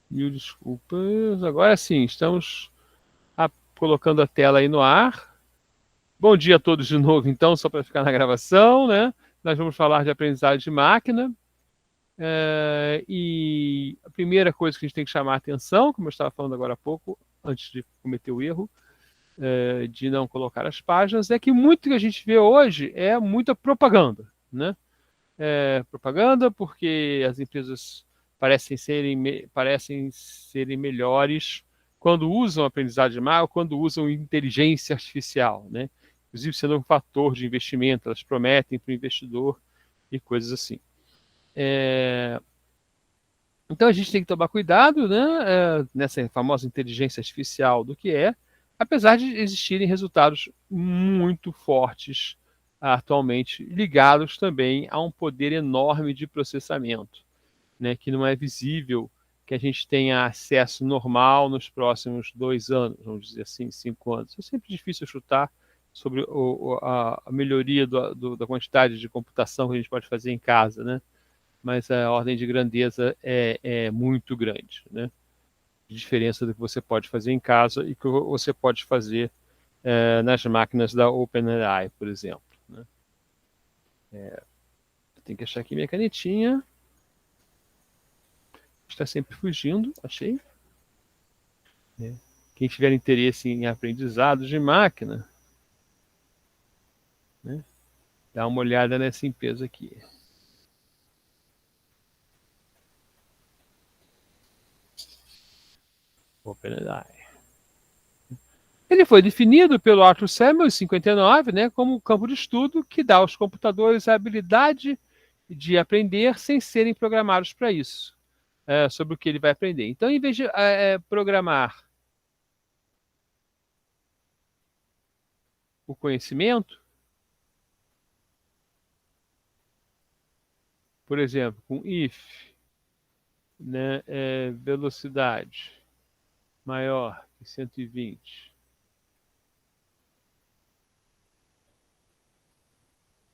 Mil desculpas. Agora sim, estamos colocando a tela aí no ar. Bom dia a todos de novo, então, só para ficar na gravação, né? Nós vamos falar de aprendizagem de máquina. E a primeira coisa que a gente tem que chamar a atenção, como eu estava falando agora há pouco, antes de cometer o erro, de não colocar as páginas, é que muito que a gente vê hoje é muita propaganda, né? Propaganda porque as empresas parecem serem melhores quando usam aprendizagem de máquina ou quando usam inteligência artificial, né? Inclusive sendo um fator de investimento, elas prometem para o investidor e coisas assim. Então a gente tem que tomar cuidado, né, nessa famosa inteligência artificial do que é, apesar de existirem resultados muito fortes atualmente, ligados também a um poder enorme de processamento, né, que não é visível que a gente tenha acesso normal nos próximos 2 anos, vamos dizer assim, 5 anos. É sempre difícil chutar sobre a melhoria da quantidade de computação que a gente pode fazer em casa, né? Mas a ordem de grandeza é muito grande, né? De diferença do que você pode fazer em casa e que você pode fazer nas máquinas da OpenAI, por exemplo. Né? Tem que achar aqui minha canetinha. Está sempre fugindo, achei. Quem tiver interesse em aprendizado de máquina, né? Dá uma olhada nessa empresa aqui. OpenAI. Ele foi definido pelo Arthur Samuel em 59, né, como um campo de estudo que dá aos computadores a habilidade de aprender sem serem programados para isso, sobre o que ele vai aprender. Então, em vez de programar o conhecimento, por exemplo, com if, né, velocidade maior que 120,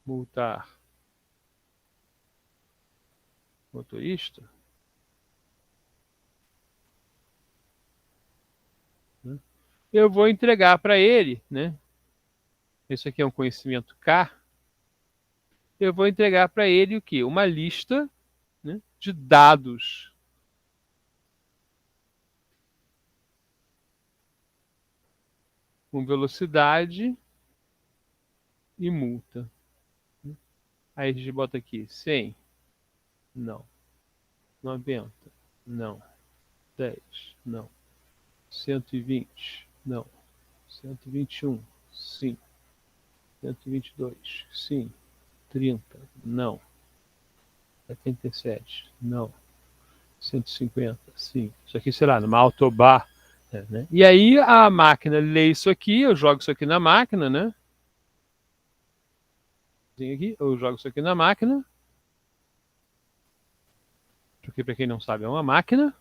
multar motorista, né, eu vou entregar para ele, né? Isso aqui é um conhecimento K. Eu vou entregar para ele o quê? Uma lista, né, de dados com velocidade e multa. Aí a gente bota aqui 100, não. 90, não. 10, não. 120, não. 121, sim. 122, sim. 30, não. 77, não. 150, sim. Isso aqui, sei lá, numa autobar. Né? E aí a máquina lê isso aqui, eu jogo isso aqui na máquina, né? Aqui, eu jogo isso aqui na máquina, porque para quem não sabe é uma máquina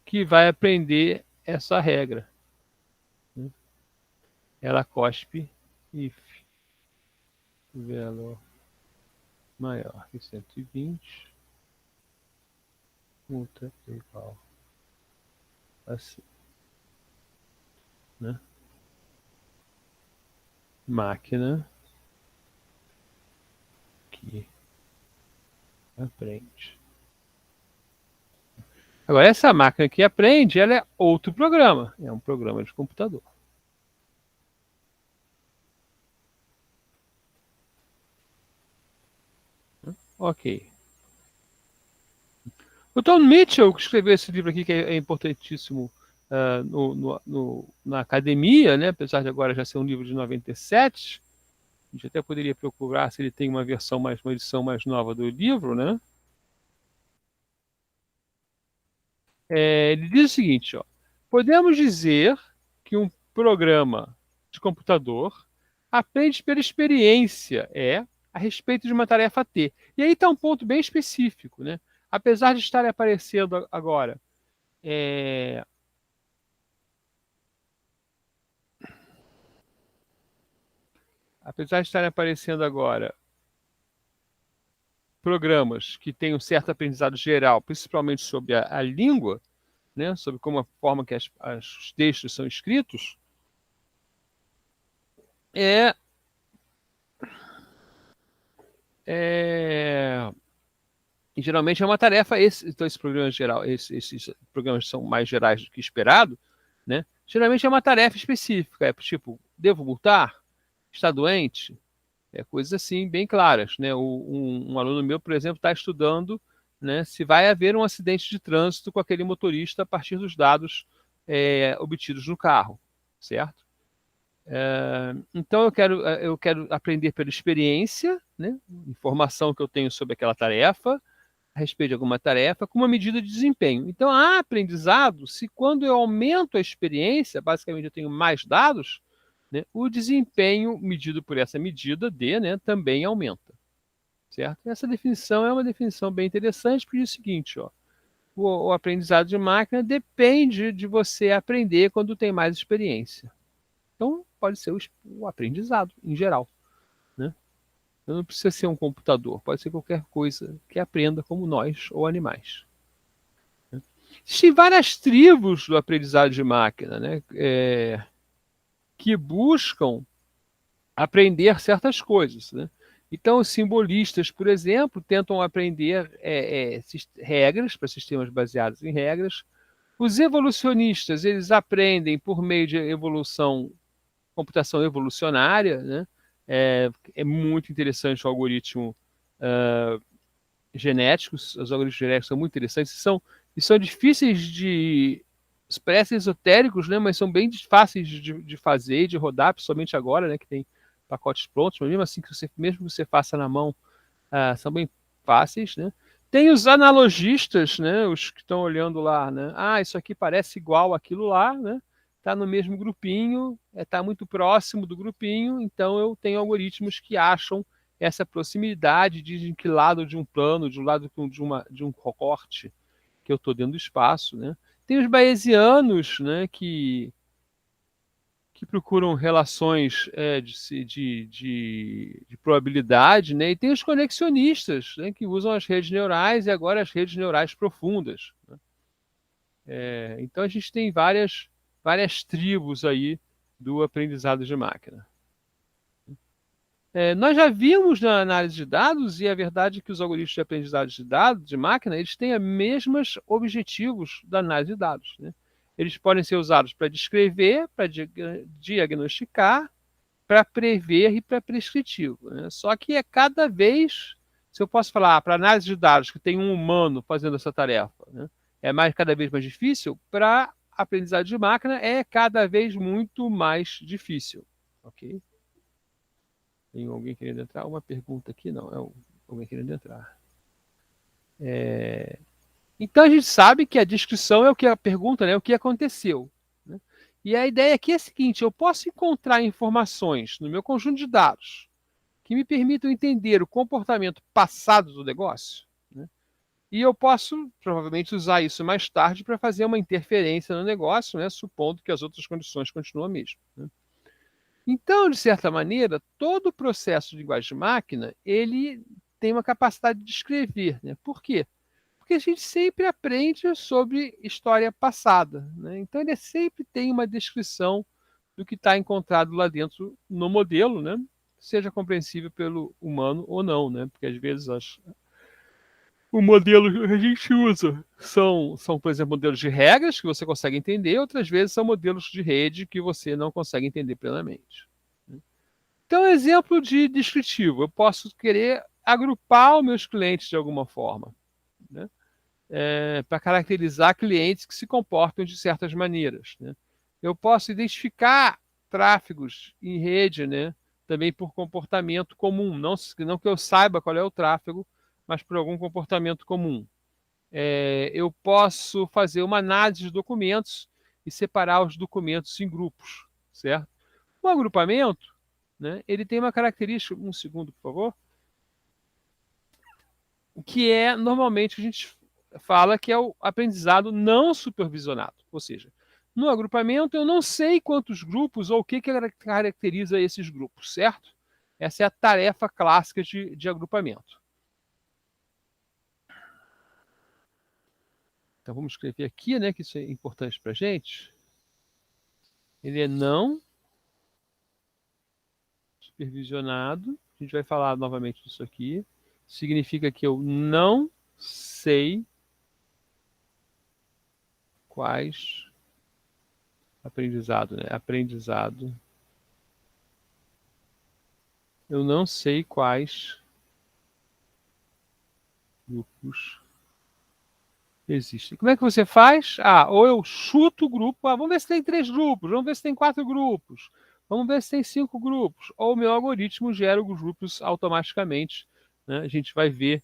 que vai aprender essa regra. Né? Ela cospe if valor maior que 120, multa igual assim. Né? Máquina que aprende. Agora, essa máquina que aprende, ela é outro programa. É um programa de computador. Ok. O Tom Mitchell, que escreveu esse livro aqui, que é importantíssimo na academia, né? Apesar de agora já ser um livro de 97, a gente até poderia procurar se ele tem uma edição mais nova do livro, né? Ele diz o seguinte, ó, podemos dizer que um programa de computador aprende pela experiência, a respeito de uma tarefa T. E aí está um ponto bem específico, né? Apesar de estar aparecendo agora, é, apesar de estarem aparecendo agora programas que têm um certo aprendizado geral, principalmente sobre a língua, né, sobre como a forma que os textos são escritos, e geralmente é uma tarefa, então esse programa geral, esses programas são mais gerais do que esperado, né? Geralmente é uma tarefa específica, é tipo, devo multar? Está doente? Coisas assim bem claras, né? Um aluno meu, por exemplo, está estudando, né, se vai haver um acidente de trânsito com aquele motorista a partir dos dados obtidos no carro, certo? Então eu quero aprender pela experiência, né? Informação que eu tenho sobre aquela tarefa, a respeito de alguma tarefa, com uma medida de desempenho. Então, há aprendizado se quando eu aumento a experiência, basicamente eu tenho mais dados, né, o desempenho medido por essa medida D, né, também aumenta. Certo? Essa definição é uma definição bem interessante, porque diz o seguinte, ó, o aprendizado de máquina depende de você aprender quando tem mais experiência. Então, pode ser o aprendizado, em geral. Né? Não precisa ser um computador, pode ser qualquer coisa que aprenda como nós ou animais. Existem várias tribos do aprendizado de máquina, né? Que buscam aprender certas coisas. Né? Então, os simbolistas, por exemplo, tentam aprender regras para sistemas baseados em regras. Os evolucionistas, eles aprendem por meio de computação evolucionária, né? É muito interessante o algoritmo genéticos, os algoritmos genéticos são muito interessantes, e são difíceis parecem esotéricos, né, mas são bem fáceis de fazer e de rodar, principalmente agora, né, que tem pacotes prontos, mas mesmo assim, mesmo que você faça na mão, são bem fáceis, né. Tem os analogistas, né, os que estão olhando lá, né, isso aqui parece igual àquilo lá, né, está no mesmo grupinho, está muito próximo do grupinho, então eu tenho algoritmos que acham essa proximidade, dizem que lado de um plano, de um lado de um recorte que eu estou dentro do espaço. Né? Tem os bayesianos, né, que procuram relações de probabilidade, né? E tem os conexionistas, né, que usam as redes neurais e agora as redes neurais profundas. Né? Então a gente tem várias tribos aí do aprendizado de máquina. Nós já vimos na análise de dados, e a verdade é que os algoritmos de aprendizado de dados, de máquina, eles têm os mesmos objetivos da análise de dados. Né? Eles podem ser usados para descrever, para diagnosticar, para prever e para prescritivo. Né? Só que cada vez, se eu posso falar para análise de dados que tem um humano fazendo essa tarefa, né? Cada vez mais difícil, para aprendizado de máquina é cada vez muito mais difícil. Ok? Tem alguém querendo entrar? Uma pergunta aqui? Não, alguém querendo entrar. Então a gente sabe que a descrição é o que a pergunta, né? O que aconteceu. Né? E a ideia aqui é a seguinte: eu posso encontrar informações no meu conjunto de dados que me permitam entender o comportamento passado do negócio, né? E eu posso provavelmente usar isso mais tarde para fazer uma interferência no negócio, né? Supondo que as outras condições continuam a mesma. Né? Então, de certa maneira, todo o processo de linguagem de máquina, ele tem uma capacidade de descrever. Né? Por quê? Porque a gente sempre aprende sobre história passada. Né? Então, ele sempre tem uma descrição do que está encontrado lá dentro no modelo, né? Seja compreensível pelo humano ou não. Né? Porque, às vezes, o modelo que a gente usa são, por exemplo, modelos de regras que você consegue entender, outras vezes são modelos de rede que você não consegue entender plenamente. Então, exemplo de descritivo, eu posso querer agrupar os meus clientes de alguma forma, né? Para caracterizar clientes que se comportam de certas maneiras. Né? Eu posso identificar tráfegos em rede, né? Também por comportamento comum, não que eu saiba qual é o tráfego, mas por algum comportamento comum. Eu posso fazer uma análise de documentos e separar os documentos em grupos, certo? O agrupamento, né, ele tem uma característica, um segundo, por favor, que é normalmente a gente fala que é o aprendizado não supervisionado. Ou seja, no agrupamento eu não sei quantos grupos ou o que caracteriza esses grupos, certo? Essa é a tarefa clássica de agrupamento. Então vamos escrever aqui, né, que isso é importante para a gente. Ele é não supervisionado. A gente vai falar novamente disso aqui. Significa que eu não sei quais aprendizado, né? Aprendizado. Eu não sei quais grupos existem. Como é que você faz? Ah, ou eu chuto o grupo. Ah, vamos ver se tem 3 grupos. Vamos ver se tem 4 grupos. Vamos ver se tem 5 grupos. Ou o meu algoritmo gera os grupos automaticamente. Né? A gente vai ver,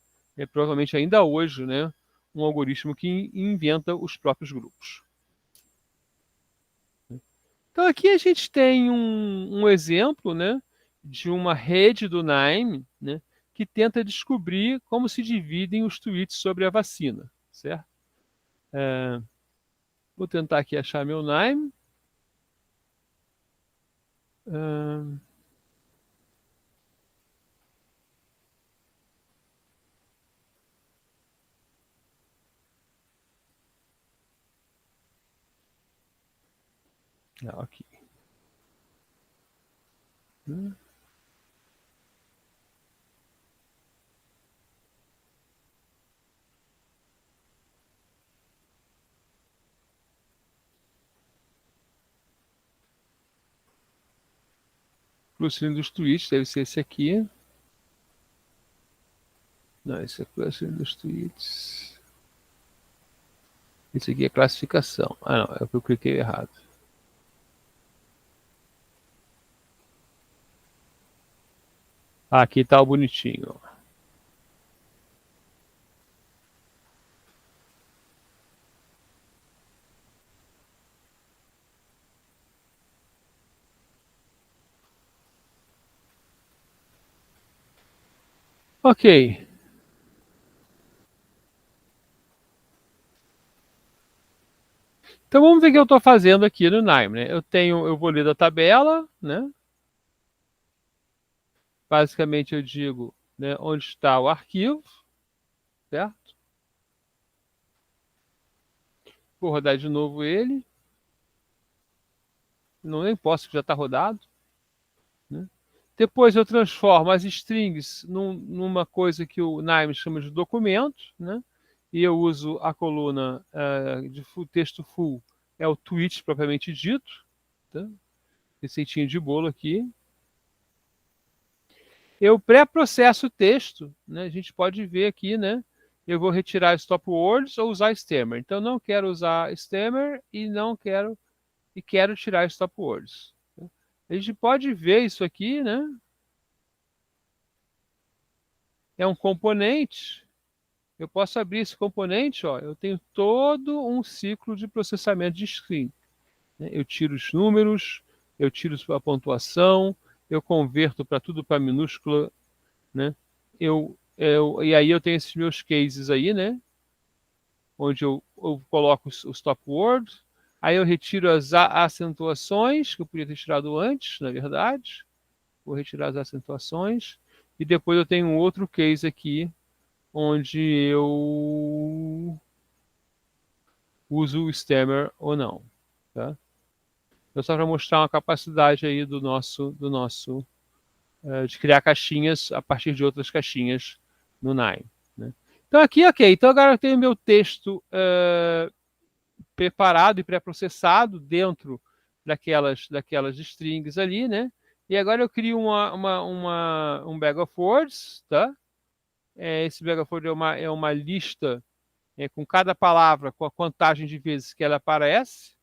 provavelmente ainda hoje, né, um algoritmo que inventa os próprios grupos. Então aqui a gente tem um exemplo, né, de uma rede do Nime, né, que tenta descobrir como se dividem os tweets sobre a vacina, certo? Vou tentar aqui achar meu Nime. Ah, aqui. Clustering dos tweets, deve ser esse aqui. Não, esse é clustering dos tweets. Esse aqui é classificação. Ah, não, é o que eu cliquei errado. Ah, aqui tá o bonitinho. Ok. Então vamos ver o que eu estou fazendo aqui no Nime, né? Eu vou ler da tabela, né? Basicamente eu digo, né, onde está o arquivo, certo? Vou rodar de novo ele. Não nem posso, que já está rodado. Né? Depois eu transformo as strings numa coisa que o Nime chama de documento, né? E eu uso a coluna de texto full, é o tweet propriamente dito, tá? Receitinho de bolo aqui. Eu pré-processo o texto, né? A gente pode ver aqui, né? Eu vou retirar stop words ou usar stemmer. Então não quero usar stemmer e não quero e quero tirar stop words. A gente pode ver isso aqui, né? É um componente. Eu posso abrir esse componente, ó. Eu tenho todo um ciclo de processamento de string. Né? Eu tiro os números, eu tiro a pontuação, eu converto para tudo para minúscula, né? E aí eu tenho esses meus cases aí, né? Onde eu coloco o stop word, aí eu retiro as acentuações, que eu podia ter tirado antes, na verdade. Vou retirar as acentuações. E depois eu tenho um outro case aqui, onde eu uso o stemmer ou não. Tá? Então, só para mostrar uma capacidade aí de criar caixinhas a partir de outras caixinhas no Nine. Né? Então aqui, ok. Então agora eu tenho meu texto preparado e pré-processado dentro daquelas strings ali, né? E agora eu crio um bag of words, tá? Esse bag of words é uma lista com cada palavra, com a contagem de vezes que ela aparece,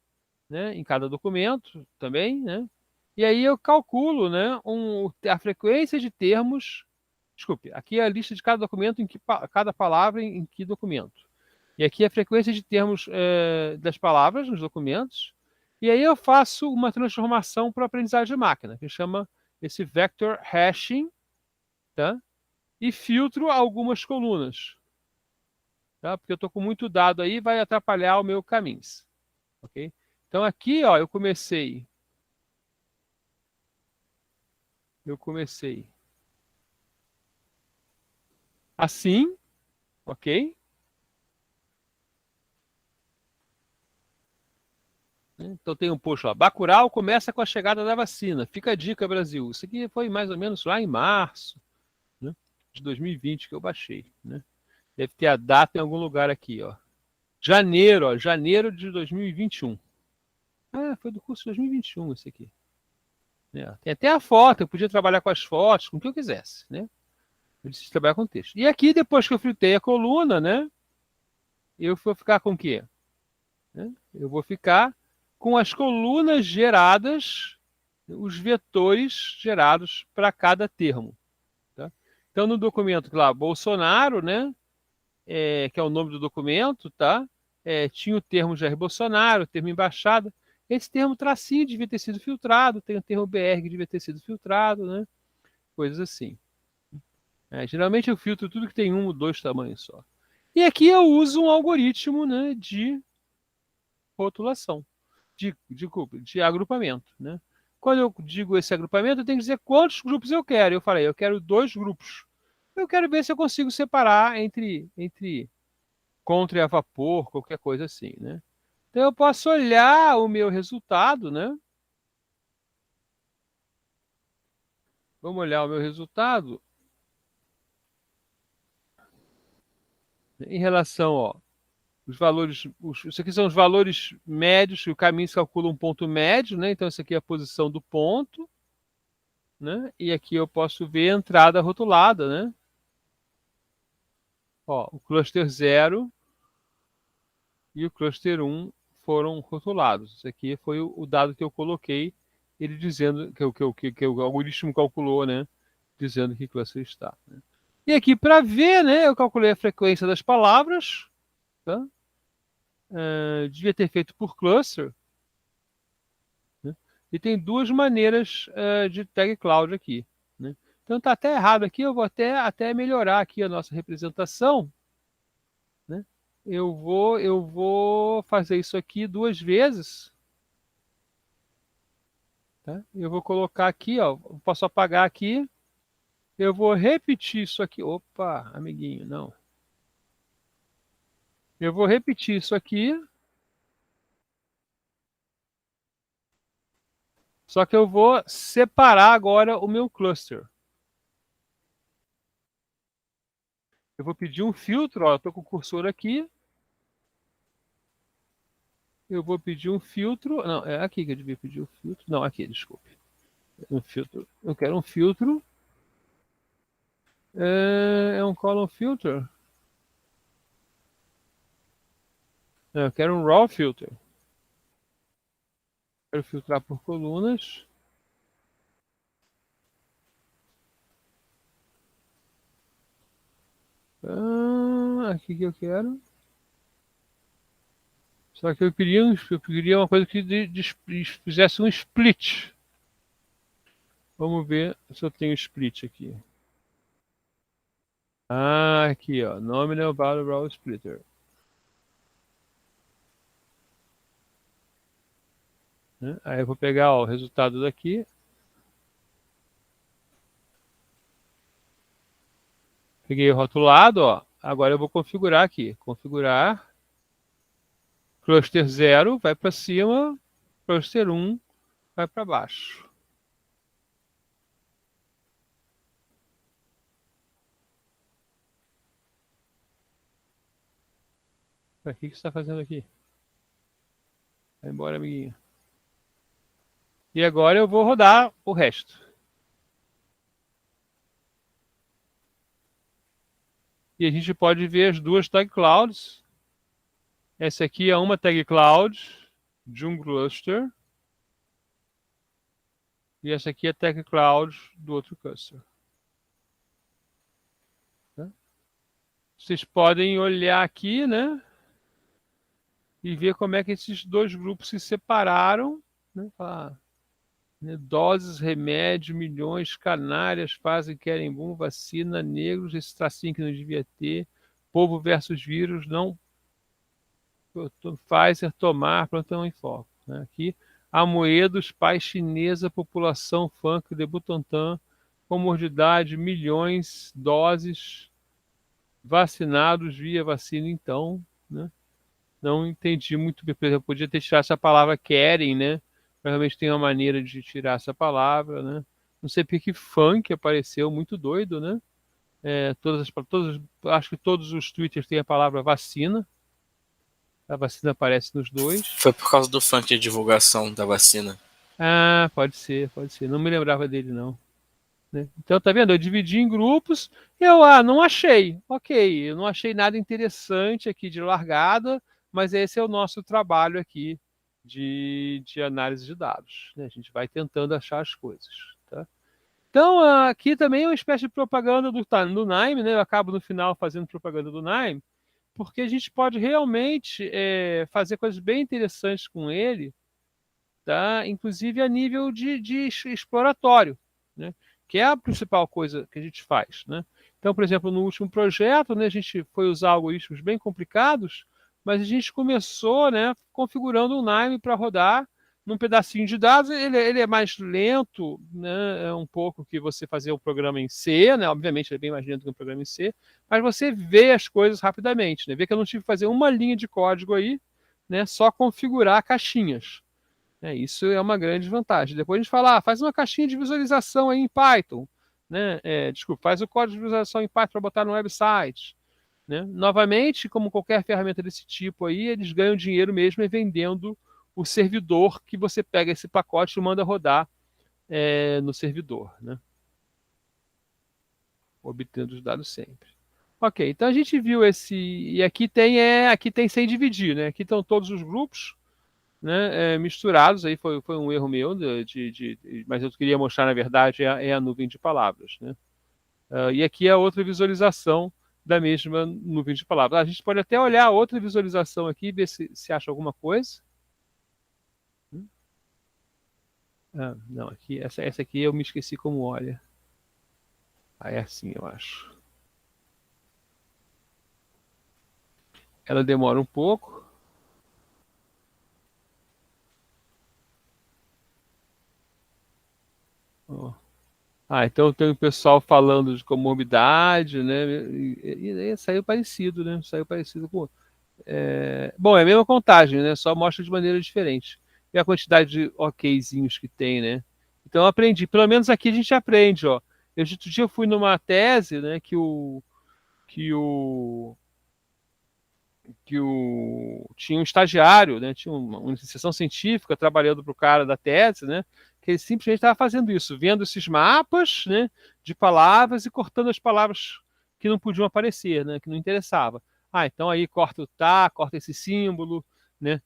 né? Em cada documento também, né? E aí eu calculo, né, a frequência de termos. Desculpe, aqui é a lista de cada documento, cada palavra em que documento. E aqui é a frequência de termos das palavras nos documentos. E aí eu faço uma transformação para o aprendizado de máquina, que chama esse vector hashing, tá? E filtro algumas colunas, tá? Porque eu estou com muito dado aí, vai atrapalhar o meu caminhos, ok? Então aqui, ó, eu comecei assim, ok? Então tem um post lá, Bacurau começa com a chegada da vacina. Fica a dica, Brasil. Isso aqui foi mais ou menos lá em março, né, de 2020 que eu baixei, né? Deve ter a data em algum lugar aqui, ó. Janeiro, ó, janeiro de 2021. Ah, foi do curso de 2021 esse aqui. Tem até a foto, eu podia trabalhar com as fotos, com o que eu quisesse, né? Eu decidi trabalhar com texto. E aqui, depois que eu fritei a coluna, né? Eu vou ficar com o quê? Né? Eu vou ficar com as colunas geradas, os vetores gerados para cada termo. Tá? Então, no documento lá, Bolsonaro, né? Que é o nome do documento, tá? Tinha o termo Jair Bolsonaro, o termo embaixada. Esse termo tracinho devia ter sido filtrado, tem o termo BR que devia ter sido filtrado, né? Coisas assim. Geralmente eu filtro tudo que tem um ou dois tamanhos só. E aqui eu uso um algoritmo, né, de rotulação, de agrupamento. Né? Quando eu digo esse agrupamento, eu tenho que dizer quantos grupos eu quero. Eu falei, eu quero 2 grupos. Eu quero ver se eu consigo separar entre contra e a vapor, qualquer coisa assim. Né? Então eu posso olhar o meu resultado, né? Vamos olhar o meu resultado em relação, ó, os valores, isso aqui são os valores médios, que o caminho se calcula um ponto médio, né? Então, isso aqui é a posição do ponto, né? E aqui eu posso ver a entrada rotulada, né? Ó, o cluster 0 e o cluster 1 foram rotulados. Isso aqui foi o dado que eu coloquei, ele dizendo que o algoritmo calculou, né? Dizendo que cluster está. Né? E aqui, para ver, né? Eu calculei a frequência das palavras, tá? Devia ter feito por cluster, né? E tem duas maneiras de tag cloud aqui. Né? Então está até errado aqui, eu vou até melhorar aqui a nossa representação. Né? Eu vou fazer isso aqui 2 vezes. Tá? Eu vou colocar aqui, ó, posso apagar aqui. Eu vou repetir isso aqui. Opa, amiguinho, não. Eu vou repetir isso aqui. Só que eu vou separar agora o meu cluster. Eu vou pedir um filtro, ó, eu estou com o cursor aqui. Eu vou pedir um filtro. Não, é aqui que eu devia pedir o filtro. Não, aqui, desculpe. Um filtro. Eu quero um filtro. É um column filter. Eu quero um raw filter. Quero filtrar por colunas. Aqui que eu quero. Só que eu queria uma coisa que fizesse um split. Vamos ver se eu tenho split aqui. Aqui, ó. Nominal Value Raw Splitter. Né? Aí eu vou pegar, ó, o resultado daqui. Peguei o rotulado, ó. Agora eu vou configurar aqui. Configurar. Cluster 0 vai para cima. Cluster 1 vai para baixo. O que você está fazendo aqui? Vai embora, amiguinho. E agora eu vou rodar o resto. E a gente pode ver as duas tag clouds. Essa aqui é uma tag cloud de um cluster. E essa aqui é a tag cloud do outro cluster. Tá? Vocês podem olhar aqui, né? E ver como é que esses dois grupos se separaram. Né? Doses, remédio, milhões, canárias, fazem, querem bom, vacina, negros, esse tracinho que não devia ter, povo versus vírus, não, Pfizer, tomar, plantão em foco. Né? Aqui, Amoedos, paz chinesa, população funk de Butantan, comorbidade, milhões, doses, vacinados via vacina então, né? Não entendi muito bem. Por exemplo, podia ter tirado essa palavra querem, né? Provavelmente tem uma maneira de tirar essa palavra, né? Não sei porque que funk apareceu, muito doido, né? Acho que todos os twitters têm a palavra vacina. A vacina aparece nos dois. Foi por causa do funk de divulgação da vacina. Ah, pode ser, pode ser. Não me lembrava dele, não. Né? Então, tá vendo? Eu dividi em grupos. Não achei. Ok, eu não achei nada interessante aqui de largada, mas esse é o nosso trabalho aqui de análise de dados. Né? A gente vai tentando achar as coisas. Tá? Então, aqui também é uma espécie de propaganda do Nime, né? Eu acabo no final fazendo propaganda do Nime, porque a gente pode realmente fazer coisas bem interessantes com ele, tá? Inclusive a nível de exploratório, né? Que é a principal coisa que a gente faz. Né? Então, por exemplo, no último projeto, né, a gente foi usar algoritmos bem complicados, mas a gente começou, né, configurando um Nime para rodar num pedacinho de dados. Ele é mais lento, né, é um pouco que você fazer o programa em C, né? Obviamente ele é bem mais lento que um programa em C, mas você vê as coisas rapidamente. Né? Vê que eu não tive que fazer uma linha de código aí, né, só configurar caixinhas. Isso é uma grande vantagem. Depois a gente fala, faz uma caixinha de visualização aí em Python. Né? Desculpa, faz o código de visualização em Python para botar no website. Né? Novamente, como qualquer ferramenta desse tipo aí, eles ganham dinheiro mesmo vendendo o servidor que você pega esse pacote e manda rodar no servidor. Né? Obtendo os dados sempre. Ok, então a gente viu esse. E aqui tem sem dividir, né? Aqui estão todos os grupos, né, misturados. Aí foi um erro meu, mas eu queria mostrar, na verdade, é a nuvem de palavras. Né? E aqui é outra visualização da mesma nuvem de palavras. A gente pode até olhar outra visualização aqui e ver se acha alguma coisa. Não, aqui, essa aqui eu me esqueci como olha. É assim, eu acho. Ela demora um pouco. Ó. Então tem o pessoal falando de comorbidade, né? E saiu parecido, né? Saiu parecido com. Bom, é a mesma contagem, né? Só mostra de maneira diferente. E a quantidade de okzinhos que tem, né? Então eu aprendi. Pelo menos aqui a gente aprende, ó. Outro dia eu fui numa tese, né? Que o tinha um estagiário, né? Tinha uma iniciação científica trabalhando para o cara da tese, né? Que ele simplesmente estava fazendo isso, vendo esses mapas, né? De palavras e cortando as palavras que não podiam aparecer, né? Que não interessava. Então aí corta o tá, corta esse símbolo, né?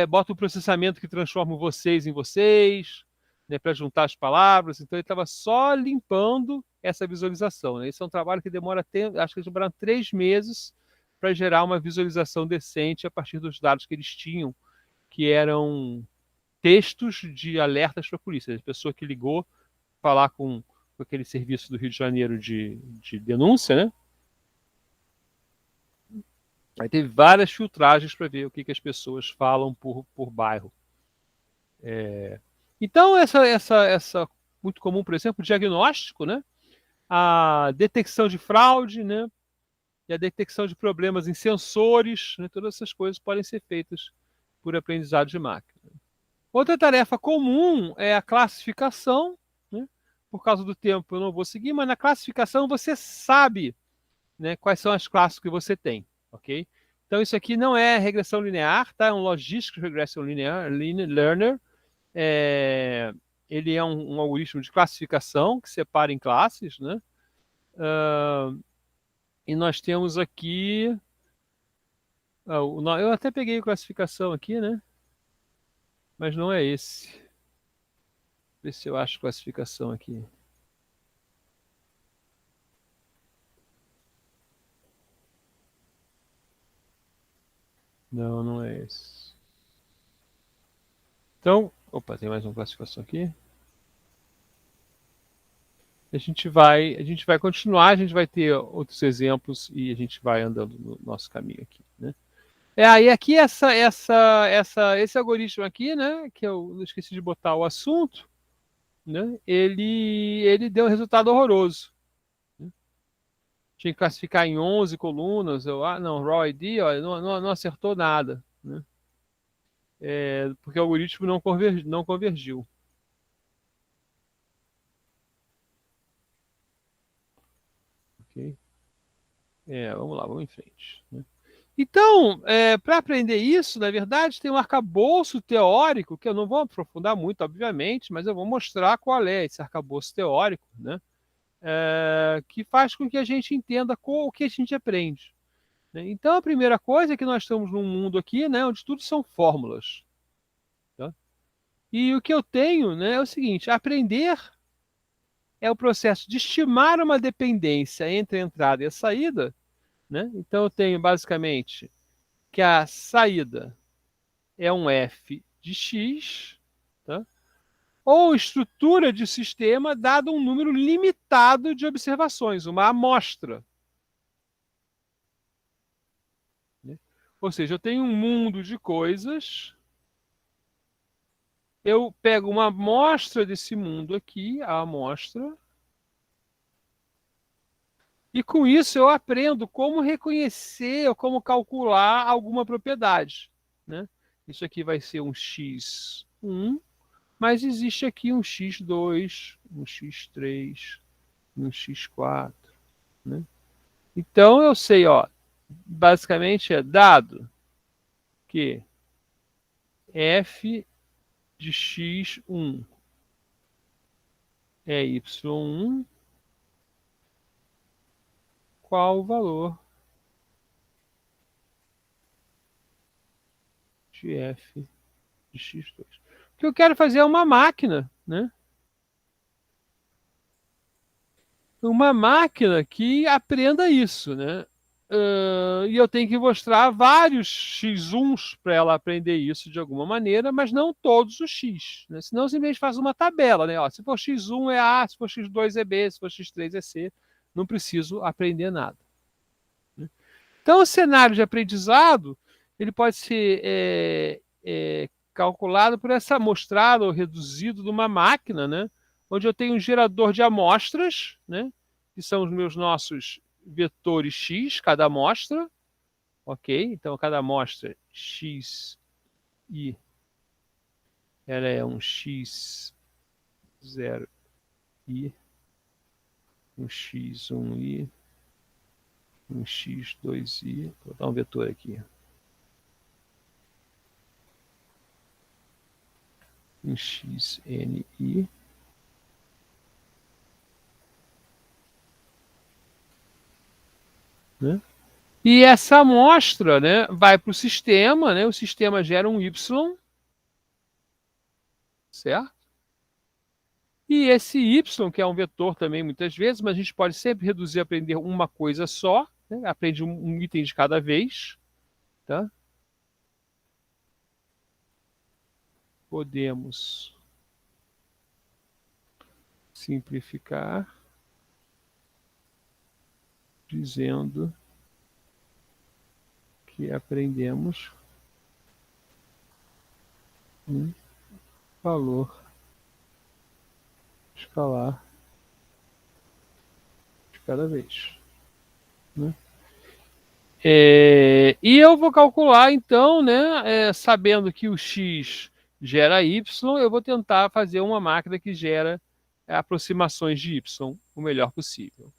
Bota o processamento que transforma o vocês em vocês, né? Para juntar as palavras. Então ele estava só limpando essa visualização. Né? Esse é um trabalho que demora tempo, acho que demora 3 meses para gerar uma visualização decente a partir dos dados que eles tinham, que eram textos de alertas para a polícia. A pessoa que ligou falar com aquele serviço do Rio de Janeiro de denúncia, né? Aí teve várias filtragens para ver o que as pessoas falam por bairro. Então, essa muito comum, por exemplo, diagnóstico, né? A detecção de fraude, né? E a detecção de problemas em sensores, né? Todas essas coisas podem ser feitas por aprendizado de máquina. Outra tarefa comum é a classificação. Né? Por causa do tempo eu não vou seguir, mas na classificação você sabe, né, quais são as classes que você tem. Ok? Então isso aqui não é regressão linear, tá? É um Logistic Regression Linear Learner. Ele é um algoritmo de classificação que separa em classes. Né? E nós temos aqui. Eu até peguei a classificação aqui, né? Mas não é esse. Ver se eu acho classificação aqui. Não, não é esse. Então, opa, tem mais uma classificação aqui. A gente vai continuar, a gente vai ter outros exemplos e a gente vai andando no nosso caminho aqui, né? Aí aqui esse algoritmo aqui, né, que eu esqueci de botar o assunto, né? Ele deu um resultado horroroso. Né? tinha que classificar em 11 colunas. Não, raw ID, ó, não acertou nada, né? Porque o algoritmo não convergiu. Ok? Vamos lá, vamos em frente, né? Então, para aprender isso, na verdade, tem um arcabouço teórico, que eu não vou aprofundar muito, obviamente, mas eu vou mostrar qual é esse arcabouço teórico, né? Que faz com que a gente entenda o que a gente aprende, né? Então, a primeira coisa é que nós estamos num mundo aqui, né, onde tudo são fórmulas. Tá? E o que eu tenho, né, é o seguinte: aprender é o processo de estimar uma dependência entre a entrada e a saída, né? Então, eu tenho basicamente que a saída é um f de x, tá? Ou estrutura de sistema dado um número limitado de observações, uma amostra, né? Ou seja, eu tenho um mundo de coisas, eu pego uma amostra desse mundo aqui, a amostra, e com isso eu aprendo como reconhecer ou como calcular alguma propriedade, né? Isso aqui vai ser um x1, mas existe aqui um x2, um x3, um x4, né? Então eu sei, ó, basicamente é dado que f de x1 é y1, qual o valor de f de x2. O que eu quero fazer é uma máquina, né? Uma máquina que aprenda isso, né? E eu tenho que mostrar vários x1s para ela aprender isso de alguma maneira, mas não todos os x, né? Senão eu simplesmente faço uma tabela, né? Ó, se for x1 é A, se for x2 é B, se for x3 é C. Não preciso aprender nada, né? Então, o cenário de aprendizado ele pode ser calculado por essa amostrada ou reduzido de uma máquina, né? Onde eu tenho um gerador de amostras, né? Que são os meus nossos vetores x, cada amostra, ok? Então, cada amostra x i, ela é um x0i, um x1i, um x2i. Vou dar um vetor aqui. Um xni, né? E essa amostra, né, vai para o sistema, né? O sistema gera um y, certo? E esse y, que é um vetor também muitas vezes, mas a gente pode sempre reduzir a aprender uma coisa só, né? Aprende um item de cada vez, tá? Podemos simplificar dizendo que aprendemos um valor escalar de cada vez, né? E eu vou calcular, então, né, sabendo que o x gera y, eu vou tentar fazer uma máquina que gera aproximações de y o melhor possível.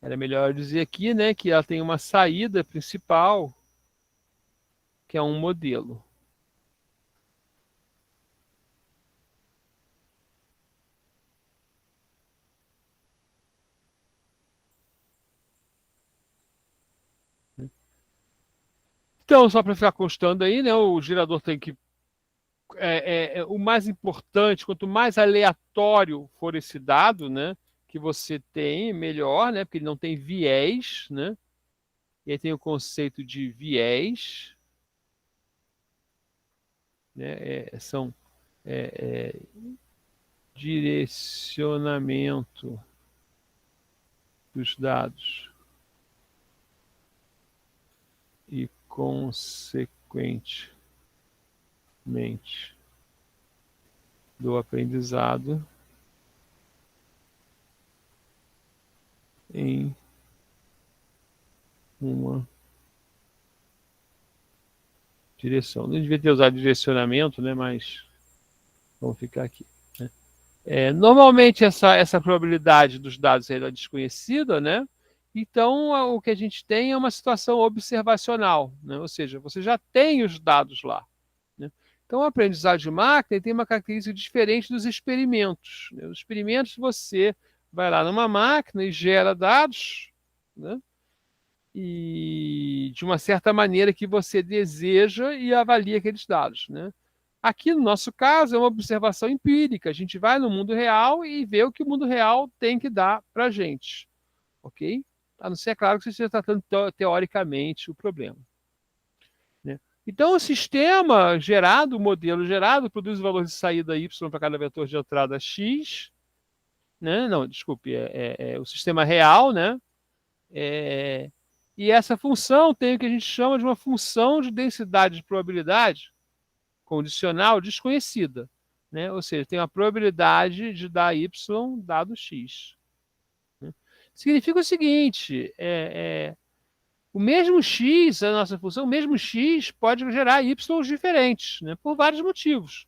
Era melhor dizer aqui, né, que ela tem uma saída principal, que é um modelo. Então, só para ficar constando aí, né, o gerador tem que o mais importante, quanto mais aleatório for esse dado, né, que você tem, melhor, né, porque ele não tem viés, né? E aí tem o conceito de viés, né? São direcionamento dos dados e, consequentemente, do aprendizado em uma direção. Não devia ter usado direcionamento, né? Mas vamos ficar aqui. Né? Normalmente essa probabilidade dos dados é desconhecida, né? Então o que a gente tem é uma situação observacional, né? Ou seja, você já tem os dados lá. Né? Então, a aprendizagem de máquina tem uma característica diferente dos experimentos. Né? Os experimentos, você vai lá numa máquina e gera dados, né? E de uma certa maneira que você deseja e avalia aqueles dados. Né? Aqui, no nosso caso, é uma observação empírica. A gente vai no mundo real e vê o que o mundo real tem que dar para a gente. Ok? A não ser, é claro, que você esteja tratando teoricamente o problema. Né? Então, o sistema gerado, o modelo gerado, produz o valor de saída y para cada vetor de entrada x. Né? Não, desculpe, é o sistema real, né? E essa função tem o que a gente chama de uma função de densidade de probabilidade condicional desconhecida. Né? Ou seja, tem uma probabilidade de dar y dado x. Né? Significa o seguinte: o mesmo x, a nossa função, o mesmo x pode gerar y diferentes, né, por vários motivos.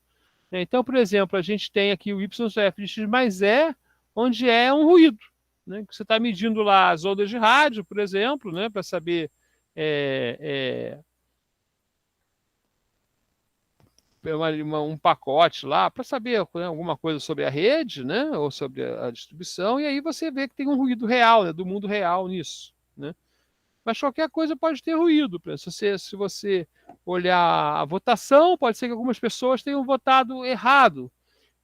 Então, por exemplo, a gente tem aqui o y f de x mais e, onde é um ruído. Né, que você está medindo lá as ondas de rádio, por exemplo, né, para saber um pacote lá, para saber, né, alguma coisa sobre a rede, né, ou sobre a distribuição, e aí você vê que tem um ruído real, né, do mundo real nisso. Né? Mas qualquer coisa pode ter ruído. Se você olhar a votação, pode ser que algumas pessoas tenham votado errado.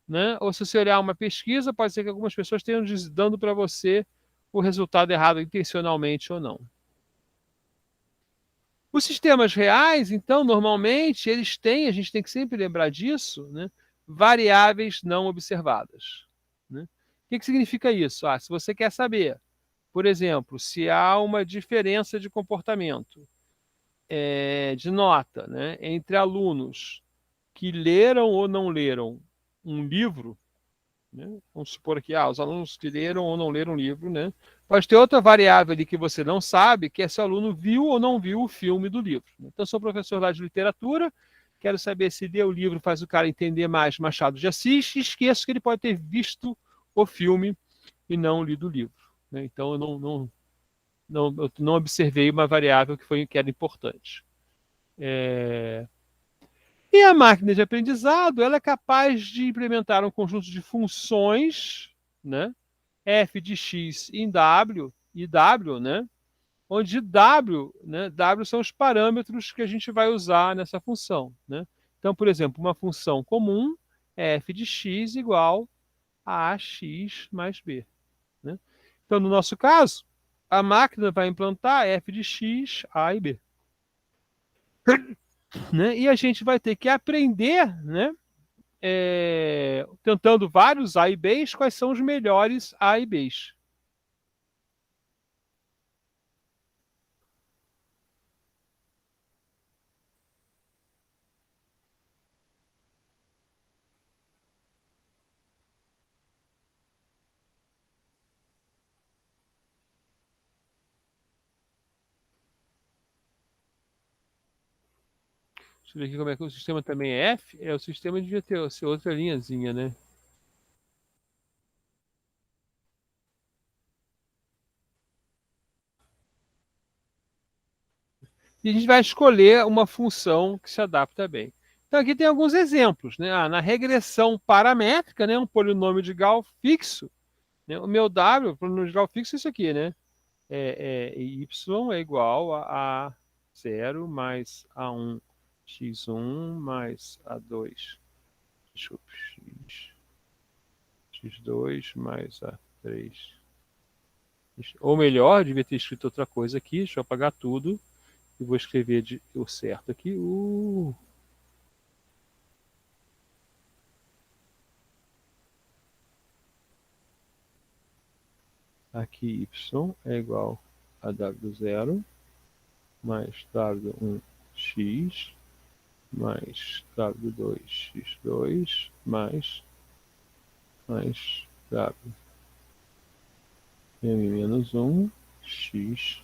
Né? Ou se você olhar uma pesquisa, pode ser que algumas pessoas tenham dando para você o resultado errado intencionalmente ou não. Os sistemas reais, então, normalmente, eles têm, a gente tem que sempre lembrar disso, né? Variáveis não observadas. Né? O que significa isso? Se você quer saber, por exemplo, se há uma diferença de comportamento, de nota, né, entre alunos que leram ou não leram um livro, né, vamos supor que os alunos que leram ou não leram um livro, né, pode ter outra variável ali que você não sabe, que é se o aluno viu ou não viu o filme do livro. Então, sou professor lá de literatura, quero saber se ler o livro faz o cara entender mais Machado de Assis, e esqueço que ele pode ter visto o filme e não lido o livro. Né? Então, eu não observei uma variável que era importante. E a máquina de aprendizado, ela é capaz de implementar um conjunto de funções, né, f de x em w e w, né, onde w, né, w são os parâmetros que a gente vai usar nessa função. Né? Então, por exemplo, uma função comum é f de x igual a x mais b. Né? Então, no nosso caso, a máquina vai implantar f de x, a e b. Né? E a gente vai ter que aprender, né, tentando vários A e Bs, quais são os melhores A e Bs. Deixa eu ver aqui como é que o sistema também é F. O sistema devia ser outra linhazinha, né? E a gente vai escolher uma função que se adapta bem. Então aqui tem alguns exemplos, né? Na regressão paramétrica, né, um polinômio de Gauss fixo, né? O meu W, o polinômio de Gauss fixo é isso aqui, né? Y é igual a 0 mais A1 x1 mais A2, desculpe, x2 mais A3. Ou melhor, devia ter escrito outra coisa aqui, deixa eu apagar tudo e vou escrever o certo aqui. Aqui y é igual a W0 mais W1x mais W2x2 mais W. M menos 1, X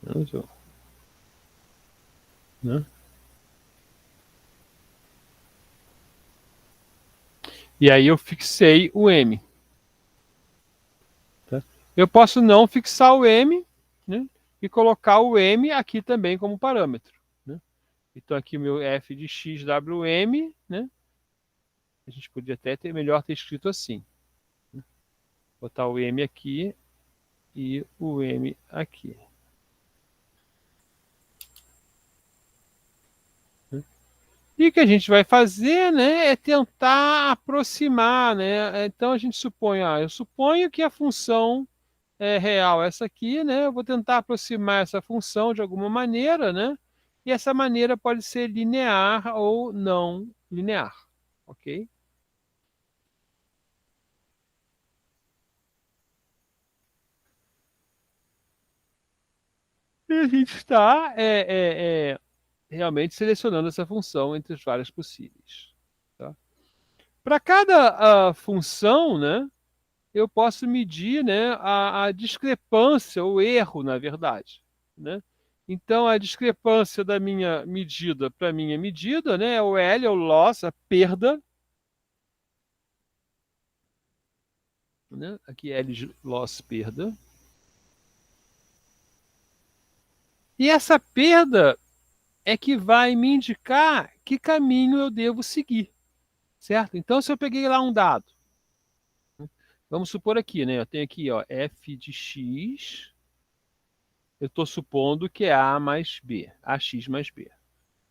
menos 1. Né? E aí eu fixei o M. Tá? Eu posso não fixar o M, né? E colocar o M aqui também como parâmetro. Né? Então aqui o meu f de x wm, né? A gente podia até melhor ter escrito assim. Né? Botar o M aqui e o M aqui. Né? E o que a gente vai fazer, né, é tentar aproximar, né? Então a gente supõe, eu suponho que a função é real essa aqui, né? Eu vou tentar aproximar essa função de alguma maneira, né? E essa maneira pode ser linear ou não linear, ok? E a gente está realmente selecionando essa função entre as várias possíveis. Tá? Para cada função, né, eu posso medir, né, a discrepância, o erro, na verdade. Né? Então, a discrepância da minha medida para a minha medida, né, é o L, é o loss, a perda. Né? Aqui L loss, perda. E essa perda é que vai me indicar que caminho eu devo seguir. Certo? Então, se eu peguei lá um dado, vamos supor aqui, né? Eu tenho aqui, ó, f de x, eu estou supondo que é a mais b, ax mais b.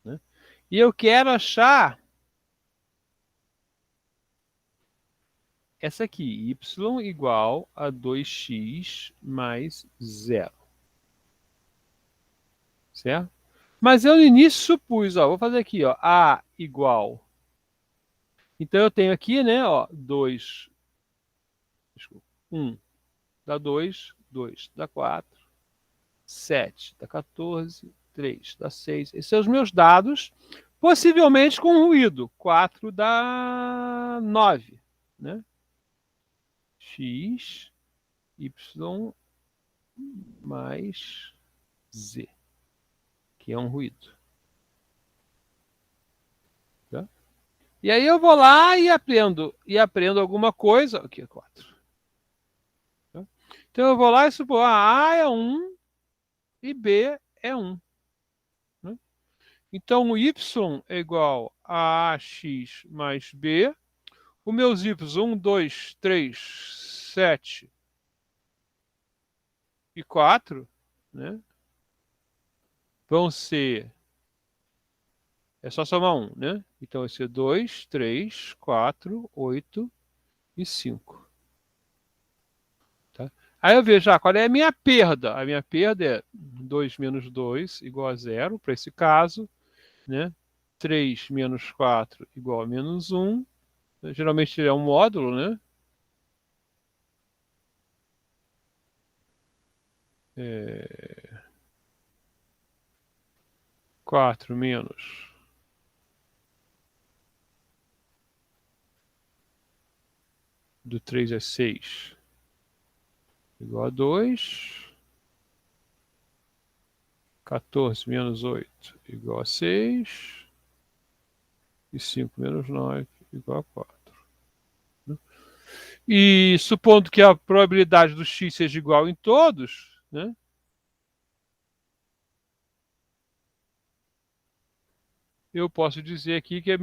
Né? E eu quero achar essa aqui, y igual a 2x mais 0. Certo? Mas eu no início supus, ó, vou fazer aqui, ó, a igual. Então eu tenho aqui, né, ó, 2, desculpa, 1 dá 2, 2 dá 4, 7 dá 14, 3 dá 6. Esses são os meus dados, possivelmente com ruído. 4 dá 9, né? X, Y mais Z, que é um ruído. Tá? E aí eu vou lá e aprendo alguma coisa. Aqui é 4. Tá? Então eu vou lá e supor, A é 1 e B é 1. Né? Então o y é igual a ax mais b. Os meus y, 1, 2, 3, 7 e 4, né, vão ser. É só somar 1, né? Então vai ser 2, 3, 4, 8 e 5. Tá? Aí eu vejo, qual é a minha perda? A minha perda é 2 menos 2 igual a 0, para esse caso. Né? 3 menos 4 igual a menos 1. Geralmente é um módulo, né? 4 menos do 3 é 6 igual a 2. 14 menos 8 igual a 6. E 5 menos 9 igual a 4. E supondo que a probabilidade do x seja igual em todos, né? Eu posso dizer aqui que a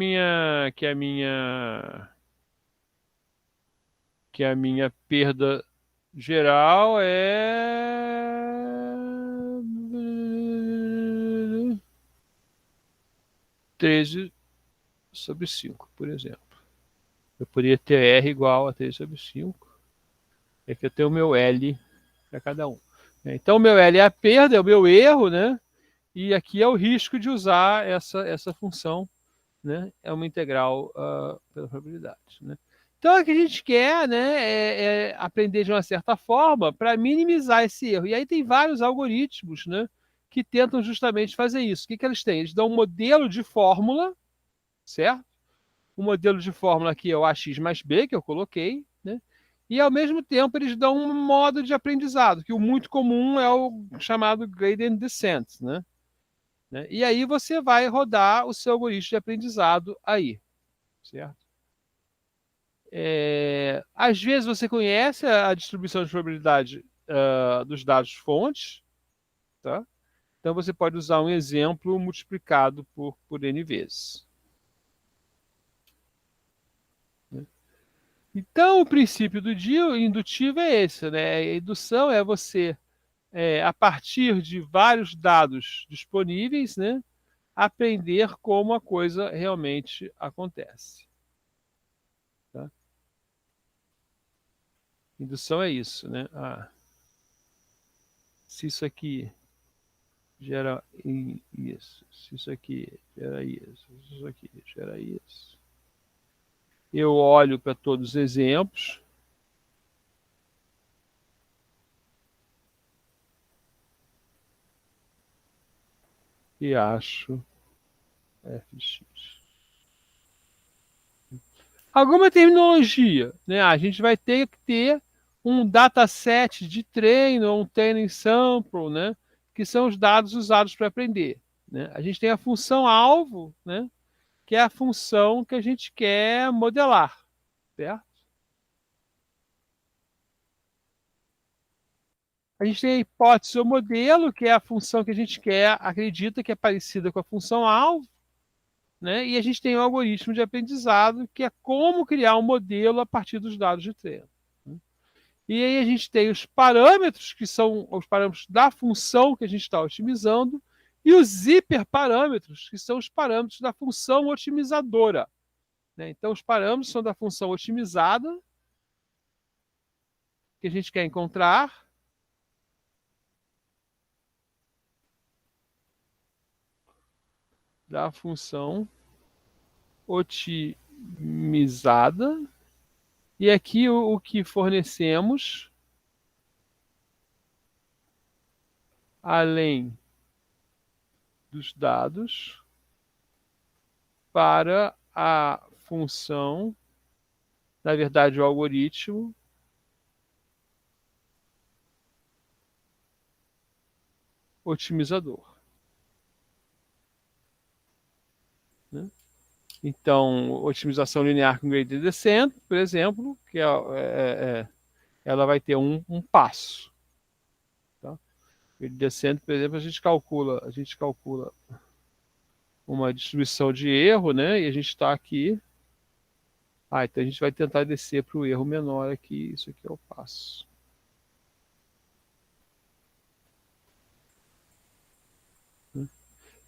minha perda geral é 13/5, por exemplo. Eu poderia ter R igual a 13/5. É que eu tenho o meu L para cada um. Então, o meu L é a perda, é o meu erro, né? E aqui é o risco de usar essa função, né? É uma integral pela probabilidade. Né? Então, o que a gente quer, né, é aprender de uma certa forma para minimizar esse erro. E aí tem vários algoritmos, né, que tentam justamente fazer isso. O que eles têm? Eles dão um modelo de fórmula, certo? O modelo de fórmula aqui é o ax mais b, que eu coloquei, né? e ao mesmo tempo eles dão um modo de aprendizado, que o muito comum é o chamado gradient descent, né? E aí você vai rodar o seu algoritmo de aprendizado aí, certo? Às vezes você conhece a distribuição de probabilidade dos dados fontes, tá? Então você pode usar um exemplo multiplicado por n vezes. Então, o princípio do dia indutivo é esse, né? A indução é você, a partir de vários dados disponíveis, né, aprender como a coisa realmente acontece. Tá? Indução é isso, né? Se isso aqui gera isso, se isso aqui gera isso, se isso aqui gera isso. Eu olho para todos os exemplos. E acho f de x. Alguma terminologia, né? A gente vai ter que ter um dataset de treino, um training sample, né? Que são os dados usados para aprender. Né? A gente tem a função alvo, né? Que é a função que a gente quer modelar, certo? A gente tem a hipótese ou modelo, que é a função que a gente quer, acredita que é parecida com a função alvo, né? E a gente tem o algoritmo de aprendizado, que é como criar um modelo a partir dos dados de treino. E aí a gente tem os parâmetros, que são os parâmetros da função que a gente está otimizando, e os hiperparâmetros, que são os parâmetros da função otimizadora. Né? Então, os parâmetros são da função otimizada, que a gente quer encontrar, da função otimizada, e aqui o que fornecemos, além dos dados, para a função, na verdade, o algoritmo otimizador. Né? Então, otimização linear com gradient descent, por exemplo, que ela vai ter um passo. Tá? Gradient descent, por exemplo, a gente calcula uma distribuição de erro, né? E a gente está aqui. Então a gente vai tentar descer para o erro menor aqui. Isso aqui é o passo.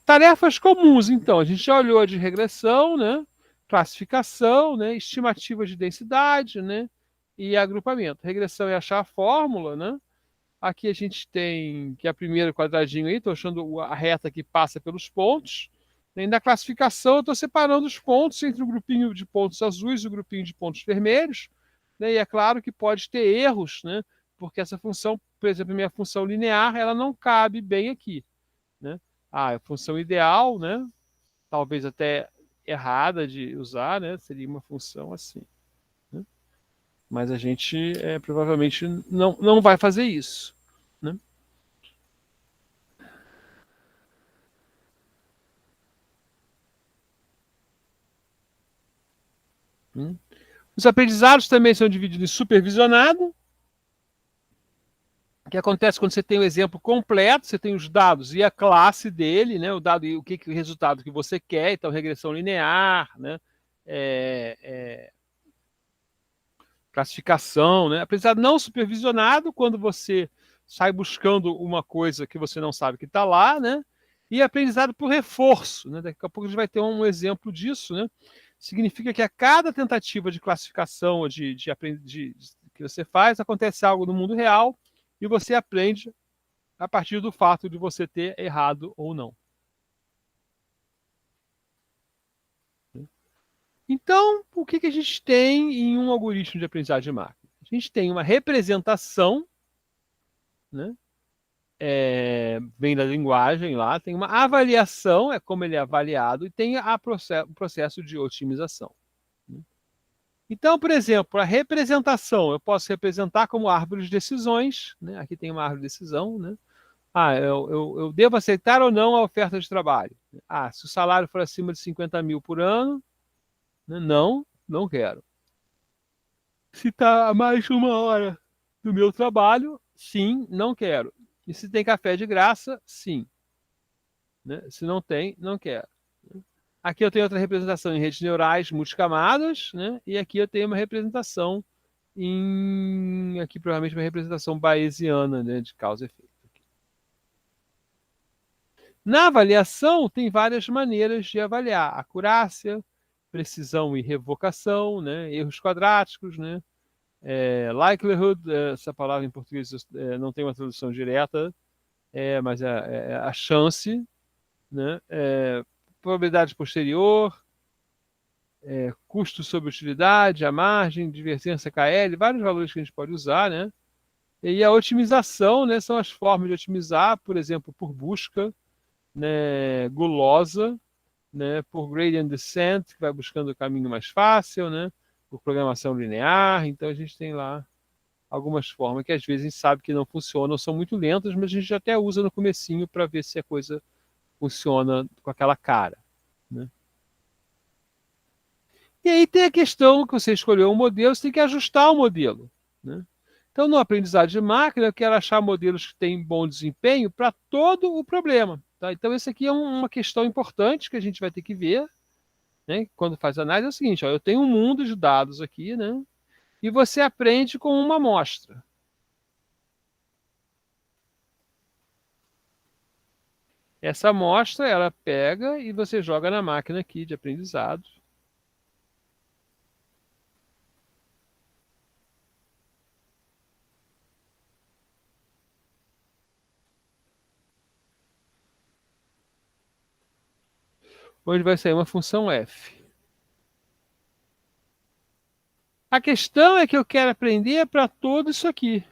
Tarefas comuns, então. A gente já olhou a de regressão, né? Classificação, né? Estimativa de densidade, né? E agrupamento. Regressão é achar a fórmula, né? Aqui a gente tem, que é a primeira quadradinho aí, estou achando a reta que passa pelos pontos. E na classificação eu estou separando os pontos entre o grupinho de pontos azuis e o grupinho de pontos vermelhos. Né? E é claro que pode ter erros, né? Porque essa função, por exemplo, a minha função linear, ela não cabe bem aqui. Né? A função ideal, né? Talvez até errada de usar, né? Seria uma função assim. Né? Mas a gente provavelmente não vai fazer isso. Né? Os aprendizados também são divididos em supervisionado, que acontece quando você tem o exemplo completo, você tem os dados e a classe dele, né, o dado e o resultado que você quer, então regressão linear, né, classificação, né, aprendizado não supervisionado, quando você sai buscando uma coisa que você não sabe que está lá, né, e aprendizado por reforço, né, daqui a pouco a gente vai ter um exemplo disso, né, significa que a cada tentativa de classificação ou que você faz, acontece algo no mundo real e você aprende a partir do fato de você ter errado ou não. Então, o que a gente tem em um algoritmo de aprendizagem de máquina? A gente tem uma representação, né? Vem da linguagem lá, tem uma avaliação, é como ele é avaliado, e tem o processo de otimização. Né? Então, por exemplo, a representação, eu posso representar como árvore de decisões, né? Aqui tem uma árvore de decisão, né? Eu devo aceitar ou não a oferta de trabalho? Se o salário for acima de 50 mil por ano, né? Não, não quero. Se está a mais de 1 hora do meu trabalho, sim, não quero. E se tem café de graça, sim. Né? Se não tem, não quero. Aqui eu tenho outra representação em redes neurais multicamadas, né? E aqui eu tenho uma representação aqui provavelmente uma representação bayesiana, né, de causa e efeito. Na avaliação, tem várias maneiras de avaliar: acurácia, precisão e revocação, né, erros quadráticos, né, likelihood, essa palavra em português não tem uma tradução direta, mas é a chance, né, probabilidade posterior, custo sobre utilidade, a margem, divergência KL, vários valores que a gente pode usar, né? E a otimização, né, são as formas de otimizar, por exemplo, por busca, né, gulosa, né, por gradient descent, que vai buscando o caminho mais fácil, né, por programação linear. Então a gente tem lá algumas formas que às vezes a gente sabe que não funcionam, são muito lentas, mas a gente até usa no comecinho para ver se a coisa funciona com aquela cara, né? E aí tem a questão que você escolheu um modelo, você tem que ajustar o modelo, né? Então, no aprendizado de máquina, eu quero achar modelos que têm bom desempenho para todo o problema. Tá? Então, essa aqui é uma questão importante que a gente vai ter que ver, né, quando faz análise. É o seguinte: eu tenho um mundo de dados aqui, né, e você aprende com uma amostra. Essa amostra, ela pega e você joga na máquina aqui de aprendizado. Onde vai sair uma função f. A questão é que eu quero aprender para tudo isso aqui.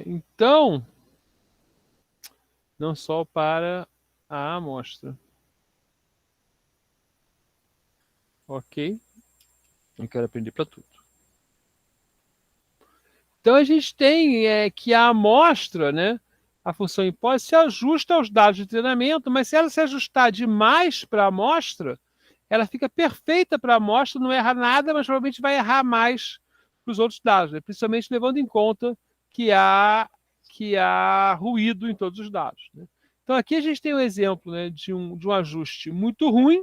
Então, não só para a amostra. Ok? Eu quero aprender para tudo. Então, a gente tem que a amostra, né, a função hipótese, se ajusta aos dados de treinamento, mas se ela se ajustar demais para a amostra, ela fica perfeita para a amostra, não erra nada, mas provavelmente vai errar mais para os outros dados, né? Principalmente levando em conta que há ruído em todos os dados, né? Então, aqui a gente tem um exemplo, né, de um ajuste muito ruim,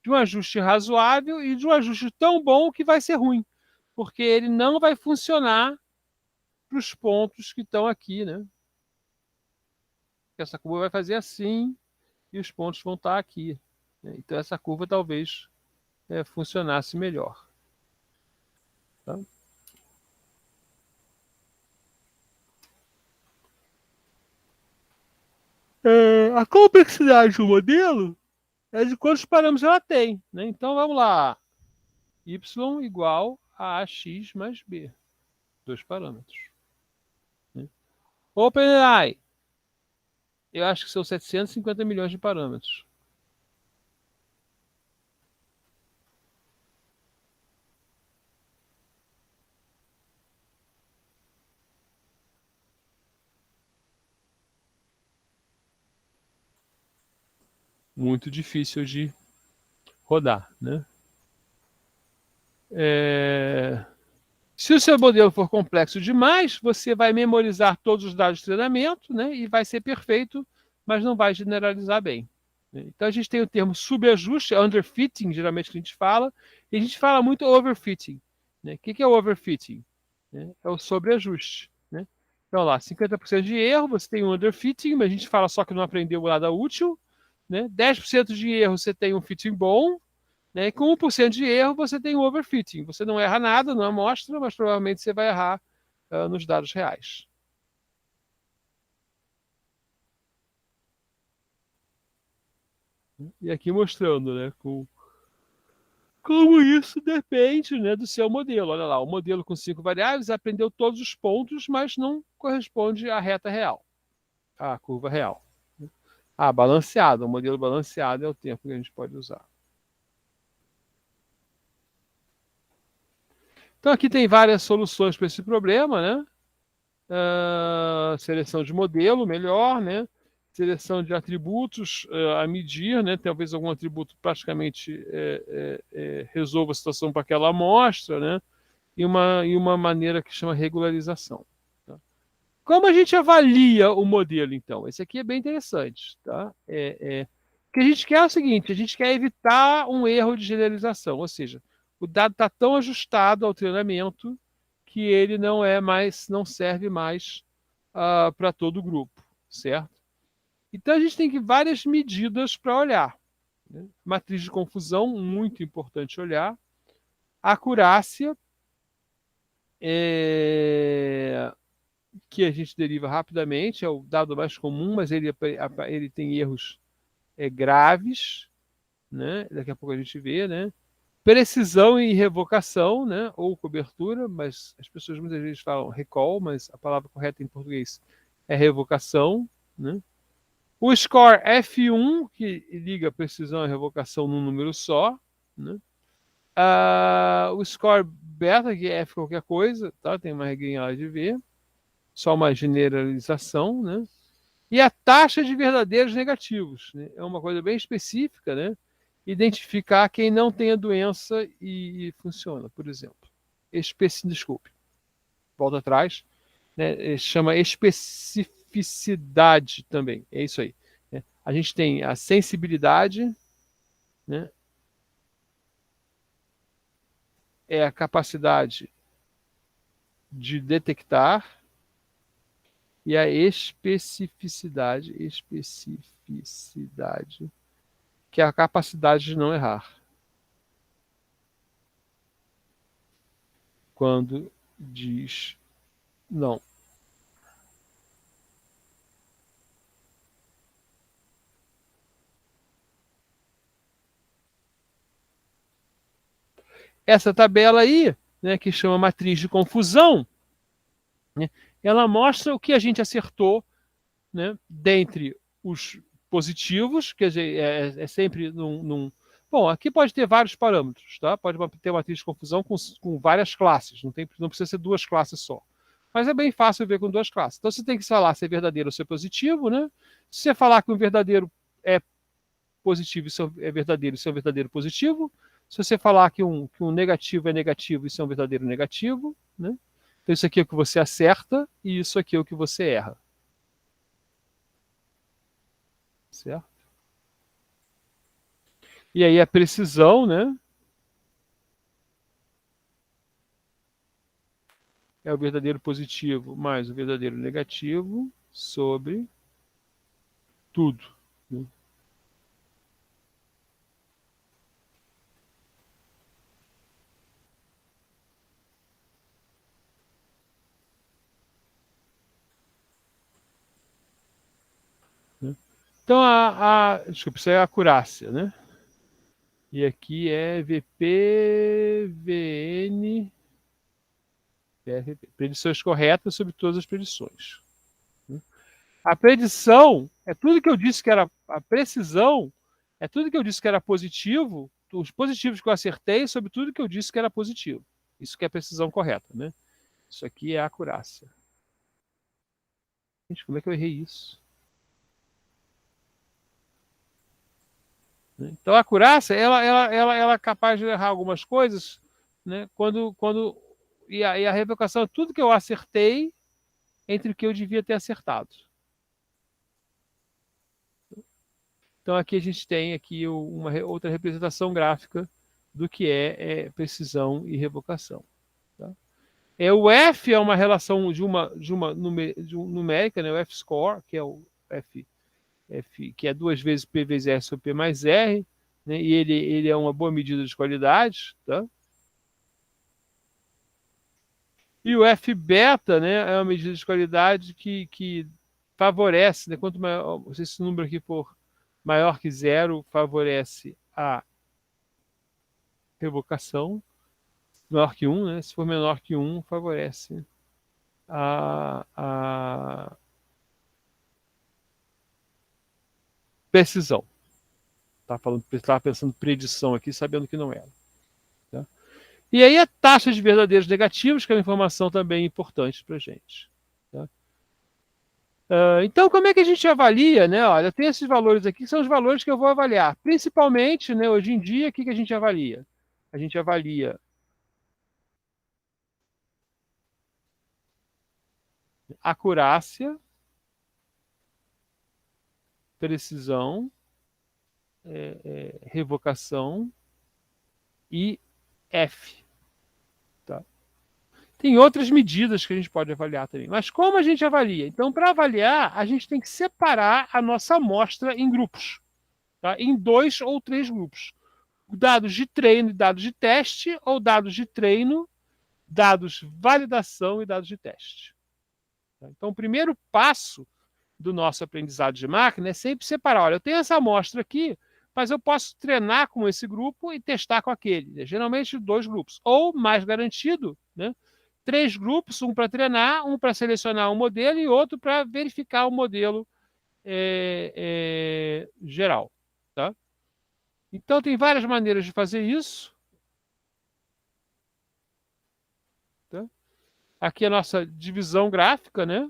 de um ajuste razoável e de um ajuste tão bom que vai ser ruim, porque ele não vai funcionar para os pontos que estão aqui, né? Essa curva vai fazer assim e os pontos vão estar aqui, né? Então, essa curva talvez funcionasse melhor. Tá? A complexidade do modelo é de quantos parâmetros ela tem, né? Então, vamos lá. Y igual a AX mais B. 2 parâmetros. Né? OpenAI. Eu acho que são 750 milhões de parâmetros. Muito difícil de rodar, né? Se o seu modelo for complexo demais, você vai memorizar todos os dados de treinamento, né, e vai ser perfeito, mas não vai generalizar bem. Então a gente tem o termo subajuste, underfitting, geralmente que a gente fala, e a gente fala muito overfitting. Né? O que é o overfitting? É o sobreajuste. Né? Então lá, 50% de erro, você tem um underfitting, mas a gente fala só que não aprendeu nada útil. Né? 10% de erro, você tem um fitting bom, né? E com 1% de erro, você tem o overfitting. Você não erra nada na amostra, mas provavelmente você vai errar nos dados reais. E aqui mostrando, né, como isso depende, né, do seu modelo. Olha lá, o modelo com 5 variáveis aprendeu todos os pontos, mas não corresponde à reta real, à curva real. Balanceado. O modelo balanceado é o termo que a gente pode usar. Então aqui tem várias soluções para esse problema, né? Seleção de modelo, melhor, né? Seleção de atributos a medir, né? Talvez algum atributo praticamente resolva a situação para aquela amostra, né? E uma maneira que chama regularização. Tá? Como a gente avalia o modelo, então? Esse aqui é bem interessante. Tá? O que a gente quer é o seguinte: a gente quer evitar um erro de generalização, ou seja, o dado está tão ajustado ao treinamento que ele não serve mais para todo o grupo, certo? Então a gente tem várias medidas para olhar. Né? Matriz de confusão, muito importante olhar. Acurácia, que a gente deriva rapidamente, é o dado mais comum, mas ele tem erros graves, né? Daqui a pouco a gente vê, né? Precisão e revocação, né? Ou cobertura, mas as pessoas muitas vezes falam recall, mas a palavra correta em português é revocação, né? O score F1, que liga precisão e revocação num número só, né? O score beta, que é F qualquer coisa, tá? Tem uma regrinha lá de ver, só uma generalização, né? E a taxa de verdadeiros negativos, né? É uma coisa bem específica, né? Identificar quem não tem a doença e funciona, por exemplo. Desculpe, volta atrás, né? Chama especificidade também, é isso aí. Né? A gente tem a sensibilidade, né? É a capacidade de detectar, e a especificidade, que é a capacidade de não errar. Quando diz não. Essa tabela aí, né, que chama matriz de confusão, né, ela mostra o que a gente acertou, né, dentre os positivos, quer dizer, é sempre Bom, aqui pode ter vários parâmetros, tá? Pode ter uma matriz de confusão com várias classes, não precisa ser duas classes só. Mas é bem fácil ver com duas classes. Então você tem que falar se é verdadeiro ou se é positivo, né? Se você falar que um verdadeiro é positivo, isso é verdadeiro, isso é um verdadeiro positivo. Se você falar que um negativo é negativo, isso é um verdadeiro negativo, né? Então isso aqui é o que você acerta e isso aqui é o que você erra. Certo? E aí a precisão, né? É o verdadeiro positivo mais o verdadeiro negativo sobre tudo. Né? Então, desculpa, isso é a acurácia, né? E aqui é VP, VN, PRP. Predições corretas sobre todas as predições. A predição é tudo que eu disse que era. A precisão é tudo que eu disse que era positivo, os positivos que eu acertei sobre tudo que eu disse que era positivo. Isso que é a precisão correta, né? Isso aqui é a acurácia. Gente, como é que eu errei isso? Então a acurácia, ela é capaz de errar algumas coisas, né? E a revocação é tudo que eu acertei entre o que eu devia ter acertado. Então aqui a gente tem aqui uma outra representação gráfica do que é precisão e revocação. Tá? O F é uma relação de uma numérica, né? O F-score, que é o F, que é 2 vezes P vezes R sobre P mais R, né? E ele é uma boa medida de qualidade. Tá? E o F-beta, né, é uma medida de qualidade que favorece, né? Quanto maior, se esse número aqui for maior que 0 favorece a revocação, maior que 1, né? Se for menor que 1, favorece a precisão. Estava pensando predição aqui, sabendo que não era. Tá? E aí a taxa de verdadeiros negativos, que é uma informação também importante para a gente. Tá? Então, como é que a gente avalia? Né? Olha, tem esses valores aqui, que são os valores que eu vou avaliar. Principalmente, né, hoje em dia, o que a gente avalia? A gente avalia acurácia, precisão, revocação e F. Tá? Tem outras medidas que a gente pode avaliar também. Mas como a gente avalia? Então, para avaliar, a gente tem que separar a nossa amostra em grupos. Tá? Em 2 ou 3 grupos. Dados de treino e dados de teste, ou dados de treino, dados de validação e dados de teste. Tá? Então, o primeiro passo do nosso aprendizado de máquina é sempre separar. Olha, eu tenho essa amostra aqui, mas eu posso treinar com esse grupo e testar com aquele. Né? Geralmente 2 grupos. Ou, mais garantido, né? 3 grupos, um para treinar, um para selecionar um modelo e outro para verificar o modelo geral. Tá? Então, tem várias maneiras de fazer isso. Tá? Aqui é a nossa divisão gráfica, né?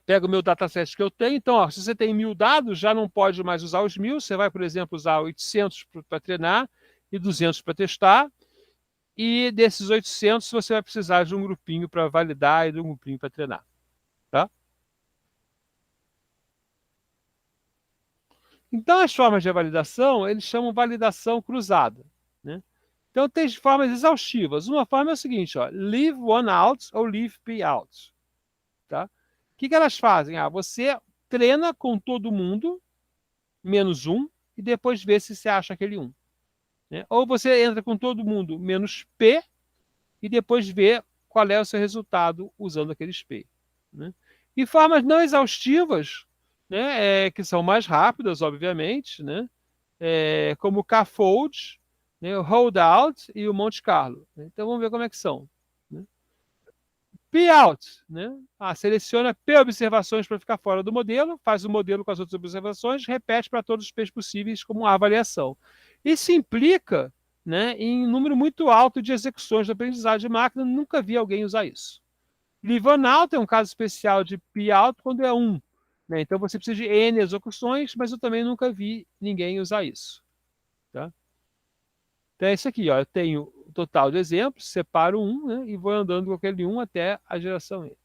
Pega o meu dataset que eu tenho. Então, ó, se você tem 1000 dados, já não pode mais usar os 1000. Você vai, por exemplo, usar 800 para treinar e 200 para testar. E desses 800, você vai precisar de um grupinho para validar e de um grupinho para treinar. Tá? Então, as formas de validação, eles chamam validação cruzada. Né? Então, tem formas exaustivas. Uma forma é o seguinte, ó, leave one out ou leave p out. Tá? O que elas fazem? Você treina com todo mundo, menos um, e depois vê se você acha aquele um. Né? Ou você entra com todo mundo, menos P, e depois vê qual é o seu resultado usando aqueles P. Né? E formas não exaustivas, né, que são mais rápidas, obviamente, né, como o K-Fold, né, o Holdout e o Monte Carlo. Então vamos ver como é que são. Né? P-out, né? Seleciona P observações para ficar fora do modelo, faz o modelo com as outras observações, repete para todos os P's possíveis como uma avaliação. Isso implica, né, em um número muito alto de execuções de aprendizagem de máquina, nunca vi alguém usar isso. Leave one out é um caso especial de P-out quando é 1. Né? Então você precisa de N execuções, mas eu também nunca vi ninguém usar isso. Tá? Então é isso aqui, ó. Eu tenho o total de exemplos, separo um, né, e vou andando com aquele 1 até a geração N.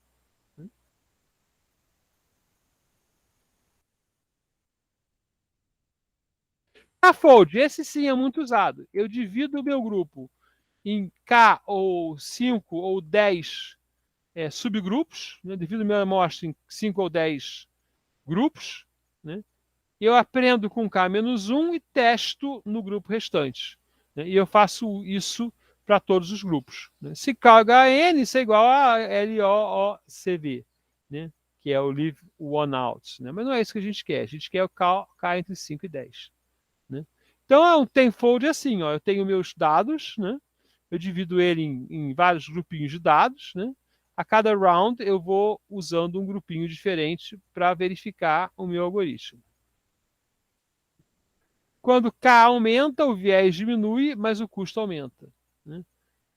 A fold, esse sim é muito usado. Eu divido o meu grupo em K ou 5 ou 10 subgrupos, né? Divido minha amostra em 5 ou 10 grupos, né? Eu aprendo com K-1 e testo no grupo restante. Né? E eu faço isso para todos os grupos. Né? Se KHN, isso é igual a LOOCV, né? Que é o leave one out. Né? Mas não é isso que a gente quer. A gente quer o K entre 5 e 10. Né? Então, é um tenfold assim, ó, eu tenho meus dados, né? Eu divido ele em vários grupinhos de dados, né? A cada round eu vou usando um grupinho diferente para verificar o meu algoritmo. Quando K aumenta, o viés diminui, mas o custo aumenta. Né?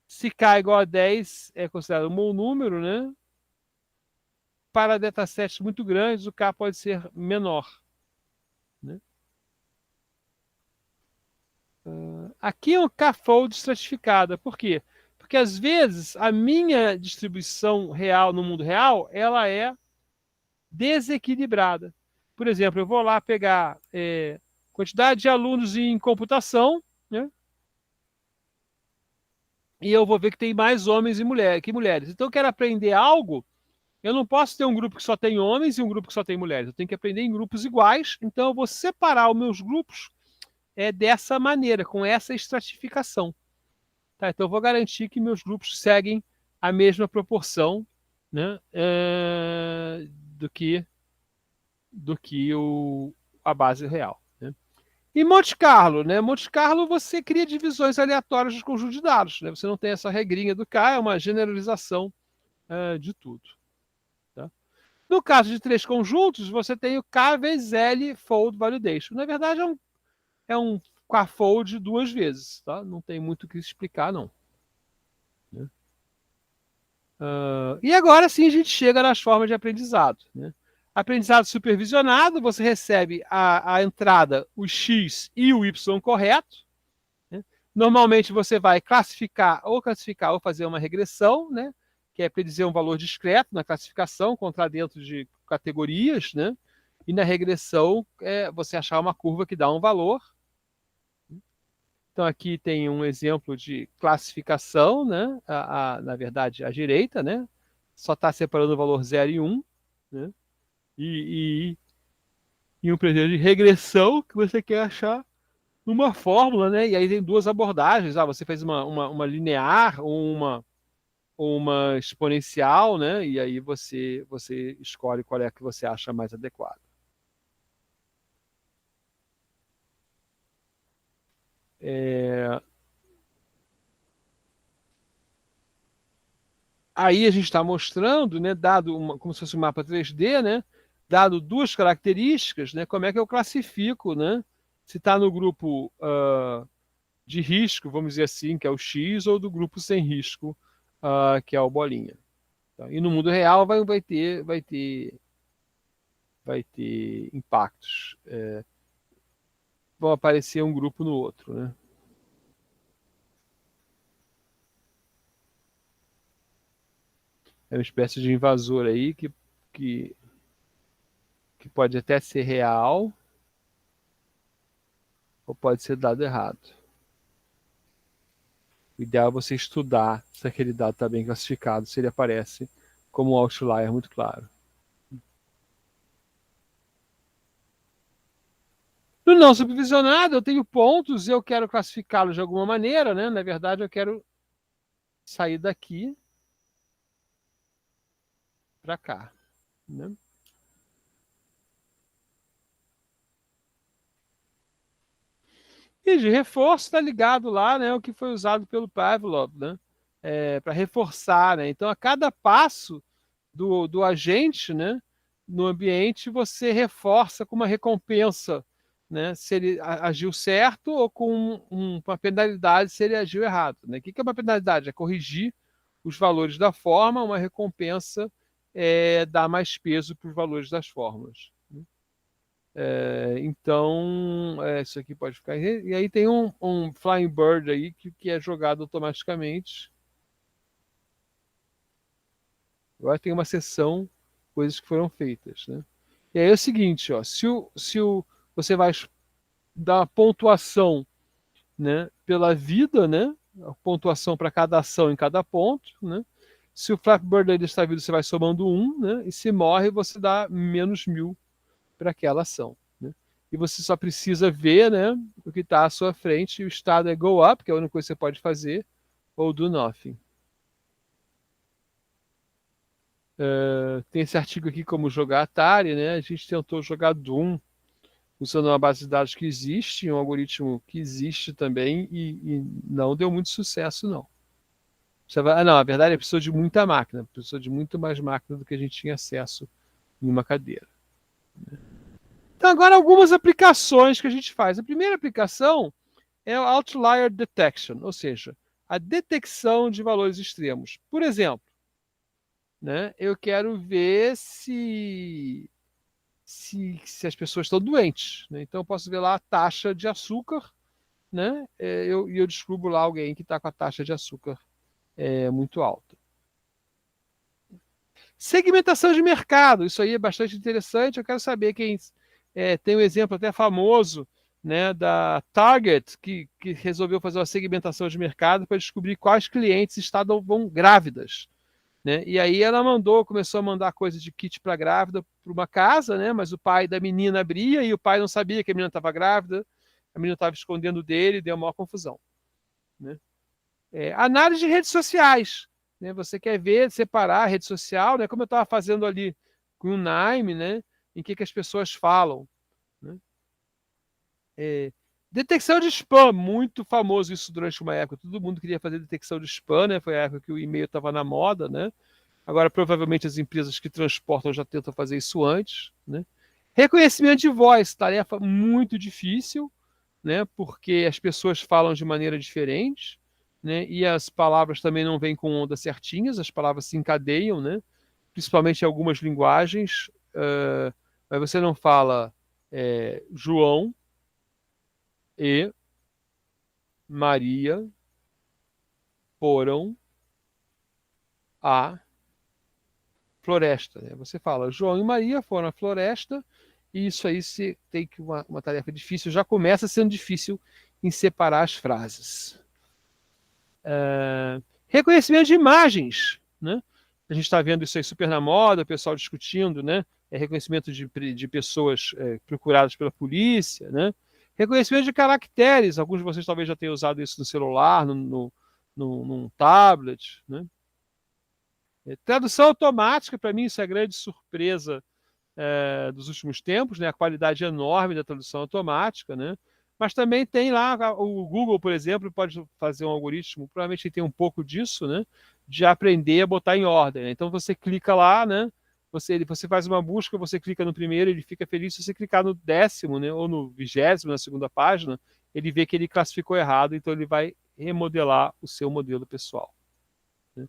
Se K é igual a 10, é considerado um bom número, né? Para datasets muito grandes, o K pode ser menor. Né? Aqui é um K-fold estratificada. Por quê? Porque às vezes a minha distribuição real no mundo real, ela é desequilibrada. Por exemplo, eu vou lá pegar quantidade de alunos em computação, né? E eu vou ver que tem mais homens e mulheres que mulheres. Então eu quero aprender algo, eu não posso ter um grupo que só tem homens e um grupo que só tem mulheres. Eu tenho que aprender em grupos iguais. Então eu vou separar os meus grupos dessa maneira, com essa estratificação. Tá, então eu vou garantir que meus grupos seguem a mesma proporção, né, do que a base real. Né? E Monte Carlo, né? Monte Carlo você cria divisões aleatórias dos conjuntos de dados. Né? Você não tem essa regrinha do K, é uma generalização de tudo. Tá? No caso de três conjuntos, você tem o K vezes L fold validation. Na verdade, é um K-fold duas vezes. Tá? Não tem muito o que explicar, não. Né? E agora sim a gente chega nas formas de aprendizado. Né? Aprendizado supervisionado, você recebe a entrada, o X e o Y correto. Né? Normalmente você vai classificar ou fazer uma regressão, né? Que é predizer um valor discreto na classificação, encontrar dentro de categorias, né? E na regressão você achar uma curva que dá um valor. Então aqui tem um exemplo de classificação, né? Na verdade, à direita, né? Só está separando o valor 0 e 1, né? E um preditor de regressão que você quer achar uma fórmula, né? E aí tem duas abordagens. Você fez uma linear ou uma exponencial, né? E aí você escolhe qual é a que você acha mais adequada. Aí a gente está mostrando, né? Dado como se fosse um mapa 3D, né? Dado duas características, né? Como é que eu classifico, né? Se está no grupo de risco, vamos dizer assim, que é o X, ou do grupo sem risco, que é o bolinha. Tá? E no mundo real vai ter impactos. Vão aparecer um grupo no outro, né? É uma espécie de invasor aí que pode até ser real ou pode ser dado errado. O ideal é você estudar se aquele dado está bem classificado, se ele aparece como um outlier muito claro. No não supervisionado, eu tenho pontos e eu quero classificá-los de alguma maneira, né? Na verdade, eu quero sair daqui para cá, né? E de reforço está ligado lá, né, o que foi usado pelo Pavlov, né, para reforçar, né? Então, a cada passo do agente, né, no ambiente, você reforça com uma recompensa, né, se ele agiu certo ou com uma penalidade se ele agiu errado. Né? O que é uma penalidade? É corrigir os valores da forma, uma recompensa dá mais peso para os valores das formas. Né? Então, isso aqui pode ficar. E aí tem um Flying Bird aí que é jogado automaticamente. Agora tem uma seção, coisas que foram feitas. Né? E aí é o seguinte, ó, você vai dar uma pontuação, né, pela vida, né, a pontuação para cada ação em cada ponto. Né? Se o Flappy Bird ainda está vivo, você vai somando 1, né, e se morre, você dá menos 1000 para aquela ação. Né? E você só precisa ver, né, o que está à sua frente. O estado é go up, que é a única coisa que você pode fazer, ou do nothing. Tem esse artigo aqui como jogar Atari, né? A gente tentou jogar Doom usando uma base de dados que existe, um algoritmo que existe também, e não deu muito sucesso, não. Não, a verdade é que precisou de muita máquina, precisou de muito mais máquina do que a gente tinha acesso em uma cadeira. Então, agora algumas aplicações que a gente faz. A primeira aplicação é o Outlier Detection, ou seja, a detecção de valores extremos. Por exemplo, né, eu quero ver se as pessoas estão doentes. Né? Então, eu posso ver lá a taxa de açúcar, né? E eu descubro lá alguém que está com a taxa de açúcar muito alta. Segmentação de mercado, isso aí é bastante interessante. Eu quero saber quem tem um exemplo até famoso, né, da Target, que resolveu fazer uma segmentação de mercado para descobrir quais clientes estavam grávidas. Né? E aí ela começou a mandar coisa de kit para grávida para uma casa, né? Mas o pai da menina abria e o pai não sabia que a menina estava grávida, a menina estava escondendo dele, deu uma confusão. Né? Análise de redes sociais. Né? Você quer ver, separar a rede social, né? Como eu estava fazendo ali com o Nime, né? Em que as pessoas falam. Né? Detecção de spam, muito famoso isso durante uma época. Todo mundo queria fazer detecção de spam, né? Foi a época que o e-mail estava na moda, né? Agora, provavelmente, as empresas que transportam já tentam fazer isso antes, né? Reconhecimento de voz, tarefa muito difícil, né? Porque as pessoas falam de maneira diferente, né? E as palavras também não vêm com ondas certinhas, as palavras se encadeiam, né? Principalmente em algumas linguagens. Mas você não fala João e Maria foram à floresta, né? Você fala João e Maria foram à floresta, e isso aí se tem que uma tarefa difícil, já começa sendo difícil em separar as frases. Reconhecimento de imagens, né? A gente está vendo isso aí super na moda, o pessoal discutindo, né? Reconhecimento de pessoas procuradas pela polícia, né? Reconhecimento de caracteres, alguns de vocês talvez já tenham usado isso no celular, num tablet, né? Tradução automática, para mim, isso é a grande surpresa dos últimos tempos, né? A qualidade enorme da tradução automática, né? Mas também tem lá o Google, por exemplo, pode fazer um algoritmo, provavelmente ele tem um pouco disso, né? De aprender a botar em ordem, né? Então você clica lá, né? Você faz uma busca, você clica no primeiro, ele fica feliz. Se você clicar no 10º, né? Ou no 20º, na segunda página, ele vê que ele classificou errado, então ele vai remodelar o seu modelo pessoal, né?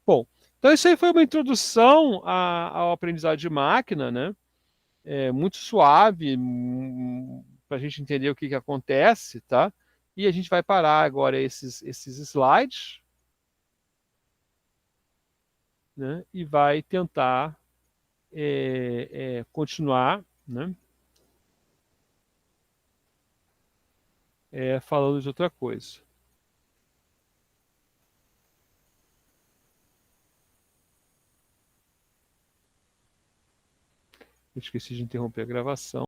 Bom, então isso aí foi uma introdução ao aprendizado de máquina, né? Muito suave, para a gente entender o que acontece, tá? E a gente vai parar agora esses slides, né? E vai tentar continuar, né? Falando de outra coisa. Eu esqueci de interromper a gravação.